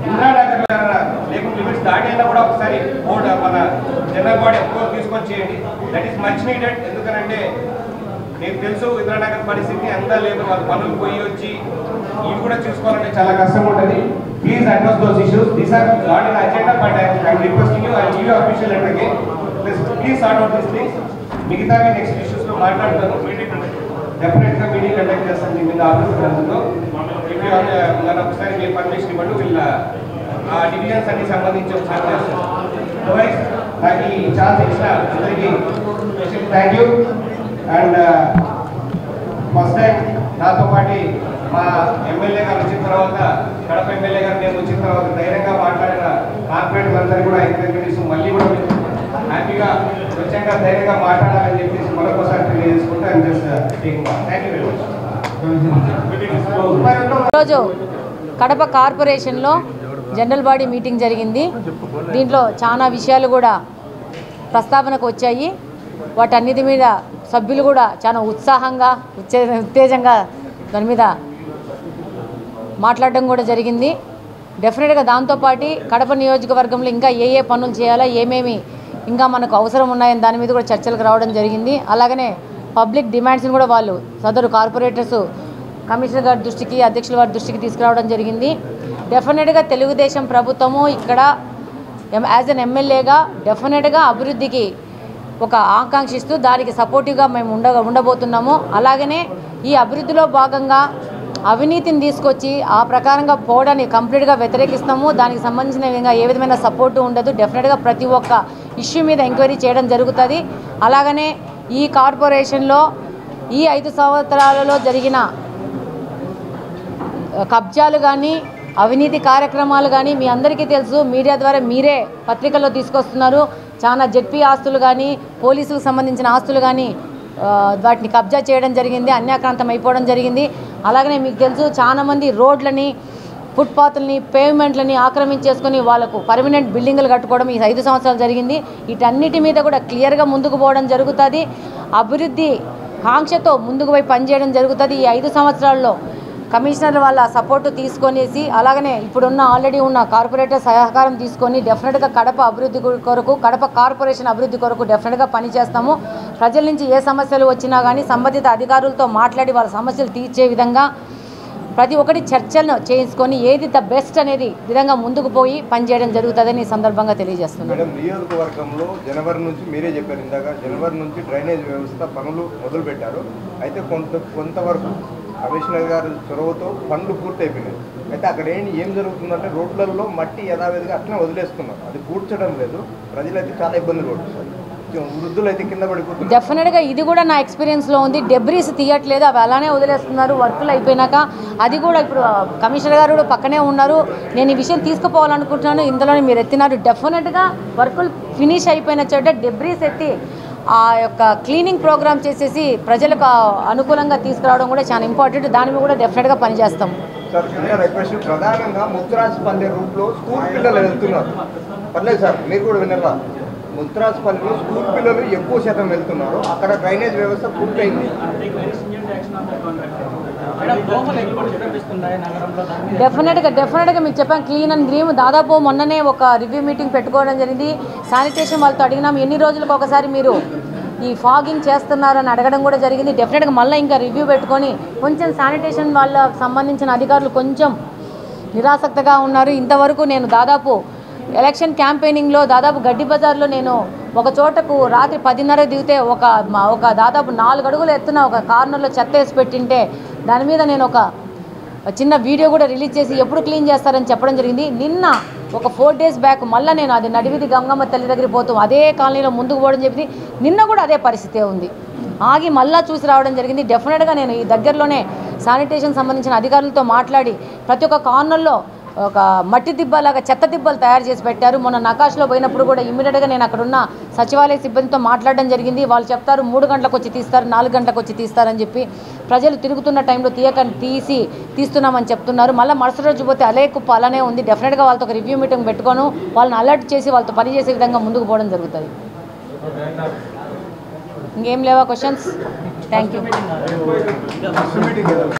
ఇంద్రానగర్ లేకుంటే లిమిట్స్ దాటైనా కూడా ఒకసారి బోర్డు మన జనరల్ బాడీ అప్రూవల్ తీసుకొని చేయండి. That is much needed. ఎందుకనంటే నేను తెలుసు ఇంద్రానగర్ పరిస్థితి అంతా లేదు, వాళ్ళ పనులు పోయి వచ్చి ఇవి కూడా చూసుకోవాలంటే చాలా కష్టం ఉంటుంది. Please address those issues. These are not in agenda, but I'm requesting you, I give you official letter again. Please sort out this things. మిగతావి నెక్స్ట్ ఇష్యూస్ లో మాట్లాడతాను. డెఫినెట్ గా మీటింగ్ కండక్ట్ చేస్తాను మీ మీద ఆఫీసర్లతో. మన ఒకసారి మీరు పర్మిషన్ ఇవ్వండి, వీళ్ళ ఆ డివిజన్స్ అన్ని సంబంధించి ఒకసారి చేస్తాను. నాకు ఈ ఛాన్స్ ఇచ్చిన అందరికీ special thank you. And first time నాతో పాటు మా ఎమ్మెల్యే గారు వచ్చిన తర్వాత, కడప ఎమ్మెల్యే గారు నేను వచ్చిన తర్వాత ధైర్యంగా మాట్లాడిన కార్పొరేటర్లు అందరూ కూడా ఎంకరేజ్ మళ్ళీ కూడా హ్యాపీగా స్వచ్ఛంగా ధైర్యంగా మాట్లాడాలని చెప్పేసి మరొకసారి తెలియజేసుకుంటూ I'm just taking. Thank you very much.
ఈరోజు కడప కార్పొరేషన్లో జనరల్ బాడీ మీటింగ్ జరిగింది. దీంట్లో చాలా విషయాలు కూడా ప్రస్తావనకు వచ్చాయి. వాటన్నిటి మీద సభ్యులు కూడా చాలా ఉత్సాహంగా ఉత్తేజంగా దాని మీద మాట్లాడడం కూడా జరిగింది. డెఫినెట్గా దాంతోపాటు కడప నియోజకవర్గంలో ఇంకా ఏ పనులు చేయాలా, ఏమేమి ఇంకా మనకు అవసరం ఉన్నాయని దాని మీద కూడా చర్చలకు రావడం జరిగింది. అలాగనే పబ్లిక్ డిమాండ్స్ని కూడా వాళ్ళు సదరు కార్పొరేటర్స్ కమిషనర్ గారి దృష్టికి, అధ్యక్షుల వారి దృష్టికి తీసుకురావడం జరిగింది. డెఫినెట్గా తెలుగుదేశం ప్రభుత్వము ఇక్కడ యాజ్ అన్ ఎమ్మెల్యేగా డెఫినెట్గా అభివృద్ధికి ఒక ఆకాంక్షిస్తూ దానికి సపోర్టివ్గా మేము ఉండబోతున్నాము. అలాగనే ఈ అభివృద్ధిలో భాగంగా అవినీతిని తీసుకొచ్చి ఆ ప్రకారంగా పోవడాన్ని కంప్లీట్గా వ్యతిరేకిస్తాము. దానికి సంబంధించిన విధంగా ఏ విధమైన సపోర్టు ఉండదు. డెఫినెట్గా ప్రతి ఒక్క ఇష్యూ మీద ఎంక్వైరీ చేయడం జరుగుతుంది. అలాగనే ఈ కార్పొరేషన్లో ఈ 5 సంవత్సరాలలో జరిగిన కబ్జాలు కానీ అవినీతి కార్యక్రమాలు కానీ మీ అందరికీ తెలుసు, మీడియా ద్వారా మీరే పత్రికల్లో తీసుకొస్తున్నారు. చాలా జెడ్పీ ఆస్తులు కానీ పోలీసులకు సంబంధించిన ఆస్తులు కానీ వాటిని కబ్జా చేయడం జరిగింది, అన్యాక్రాంతం అయిపోవడం జరిగింది. అలాగనే మీకు తెలుసు చాలామంది రోడ్లని, ఫుట్పాత్లని, పేమెంట్లని ఆక్రమించేసుకొని వాళ్ళకు పర్మనెంట్ బిల్డింగులు కట్టుకోవడం ఈ 5 సంవత్సరాలు జరిగింది. వీటన్నిటి మీద కూడా క్లియర్గా ముందుకు పోవడం జరుగుతుంది. అభివృద్ధి కాంక్షతో ముందుకు పోయి పనిచేయడం జరుగుతుంది. ఈ 5 సంవత్సరాల్లో కమిషనర్ వాళ్ళ సపోర్టు తీసుకొనేసి అలాగనే ఇప్పుడున్న ఆల్రెడీ ఉన్న కార్పొరేటర్ సహకారం తీసుకొని డెఫినెట్గా కడప అభివృద్ధి కొరకు, కడప కార్పొరేషన్ అభివృద్ధి కొరకు డెఫినెట్గా పనిచేస్తాము. ప్రజల నుంచి ఏ సమస్యలు వచ్చినా కానీ సంబంధిత అధికారులతో మాట్లాడి వాళ్ళ సమస్యలు తీర్చే విధంగా ప్రతి ఒక్కటి చర్చలను చేసుకొని ఏది ద బెస్ట్ అనేది విధంగా ముందుకు పోయి పనిచేయడం జరుగుతుందని ఈ సందర్భంగా తెలియజేస్తున్నాను.
మేడం, నియోజకవర్గంలో జనవరి నుంచి మీరే చెప్పారు ఇందాక, జనవరి నుంచి డ్రైనేజ్ వ్యవస్థ పనులు మొదలు పెట్టారు. అయితే కొంతవరకు కమిషనర్ గారు చొరవతో పనులు పూర్తయిపోయినాయి. అయితే అక్కడ ఏం జరుగుతుందంటే రోడ్లలో మట్టి యథావిధిగా అట్లా వదిలేస్తున్నారు, అది పూడ్చడం లేదు. ప్రజలైతే చాలా ఇబ్బందులు పడుతున్నారు, వృద్ధులు అయితే కింద పడిపోతున్నారు.
డెఫినెట్గా ఇది కూడా నా ఎక్స్పీరియన్స్లో ఉంది. డెబ్రీస్ తీయట్లేదు, అవి అలానే వదిలేస్తున్నారు. వర్కులు అయిపోయినాక అది కూడా ఇప్పుడు కమిషనర్ గారు కూడా పక్కనే ఉన్నారు. నేను ఈ విషయం తీసుకుపోవాలనుకుంటున్నాను, ఇందులోనే మీరు ఎత్తినారు. డెఫినెట్గా వర్కులు ఫినిష్ అయిపోయిన చోట డెబ్రీస్ ఎత్తి ఆ యొక్క క్లీనింగ్ ప్రోగ్రామ్ చేసేసి ప్రజలకు అనుకూలంగా తీసుకురావడం కూడా చాలా ఇంపార్టెంట్. దాని మీద కూడా డెఫినెట్గా పనిచేస్తాం.
సార్, రిక్వెస్ట్ ప్రధానంగా ముత్రాజ్పల్లి రూట్లో స్కూల్ పిల్లలు వెళ్తున్నారు. పర్లేదు సార్, మీరు కూడా వినరా? ముత్రాజ్పల్లిలో స్కూల్ పిల్లలు ఎక్కువ శాతం వెళ్తున్నారు. అక్కడ డ్రైనేజ్ వ్యవస్థ పూర్తయింది.
డెఫినెట్గా మీకు చెప్పాను, క్లీన్ అండ్ గ్రీన్. దాదాపు మొన్ననే ఒక రివ్యూ మీటింగ్ పెట్టుకోవడం జరిగింది. శానిటేషన్ వాళ్ళతో అడిగినాం, ఎన్ని రోజులకు ఒకసారి మీరు ఈ ఫాగింగ్ చేస్తున్నారని అడగడం కూడా జరిగింది. డెఫినెట్గా మళ్ళీ ఇంకా రివ్యూ పెట్టుకొని కొంచెం శానిటేషన్ వాళ్ళకు సంబంధించిన అధికారులు కొంచెం నిరాసక్తగా ఉన్నారు. ఇంతవరకు నేను దాదాపు ఎలక్షన్ క్యాంపెయినింగ్లో దాదాపు గడ్డి బజార్లో నేను ఒక చోటకు రాత్రి 10:30 దిగితే ఒక దాదాపు 4 అడుగుల ఎత్తున ఒక కార్నర్లో చెత్త వేసి పెట్టింటే దాని మీద నేను ఒక చిన్న వీడియో కూడా రిలీజ్ చేసి ఎప్పుడు క్లీన్ చేస్తారని చెప్పడం జరిగింది. నిన్న ఒక 4 days బ్యాక్ మళ్ళీ నేను అది నడివిది గంగమ్మ తల్లి దగ్గరికి పోతాం అదే కాలనీలో ముందుకు పోవడం చెప్పింది. నిన్న కూడా అదే పరిస్థితి ఉంది. ఆగి మళ్ళా చూసి రావడం జరిగింది. డెఫినెట్గా నేను ఈ దగ్గరలోనే శానిటేషన్ సంబంధించిన అధికారులతో మాట్లాడి ప్రతి ఒక్క కార్నర్లో ఒక మట్టి దిబ్బలాగా చెత్త దిబ్బలు తయారు చేసి పెట్టారు. మొన్న నకాష్లో పోయినప్పుడు కూడా ఇమ్మీడియట్గా నేను అక్కడున్న సచివాలయ సిబ్బందితో మాట్లాడడం జరిగింది. వాళ్ళు చెప్తారు 3 గంటలకు వచ్చి తీస్తారు, 4 గంటలకు వచ్చి తీస్తారని చెప్పి ప్రజలు తిరుగుతున్న టైంలో తీస్తున్నామని చెప్తున్నారు. మళ్ళీ మరుసటి రోజు పోతే అలే కుప్ప అలానే ఉంది. డెఫినెట్గా వాళ్ళతో ఒక రివ్యూ మీటింగ్ పెట్టుకోను, వాళ్ళని అలర్ట్ చేసి వాళ్ళతో పనిచేసే విధంగా ముందుకు పోవడం జరుగుతుంది. ఇంకేం లేవా క్వశ్చన్స్? Thank you.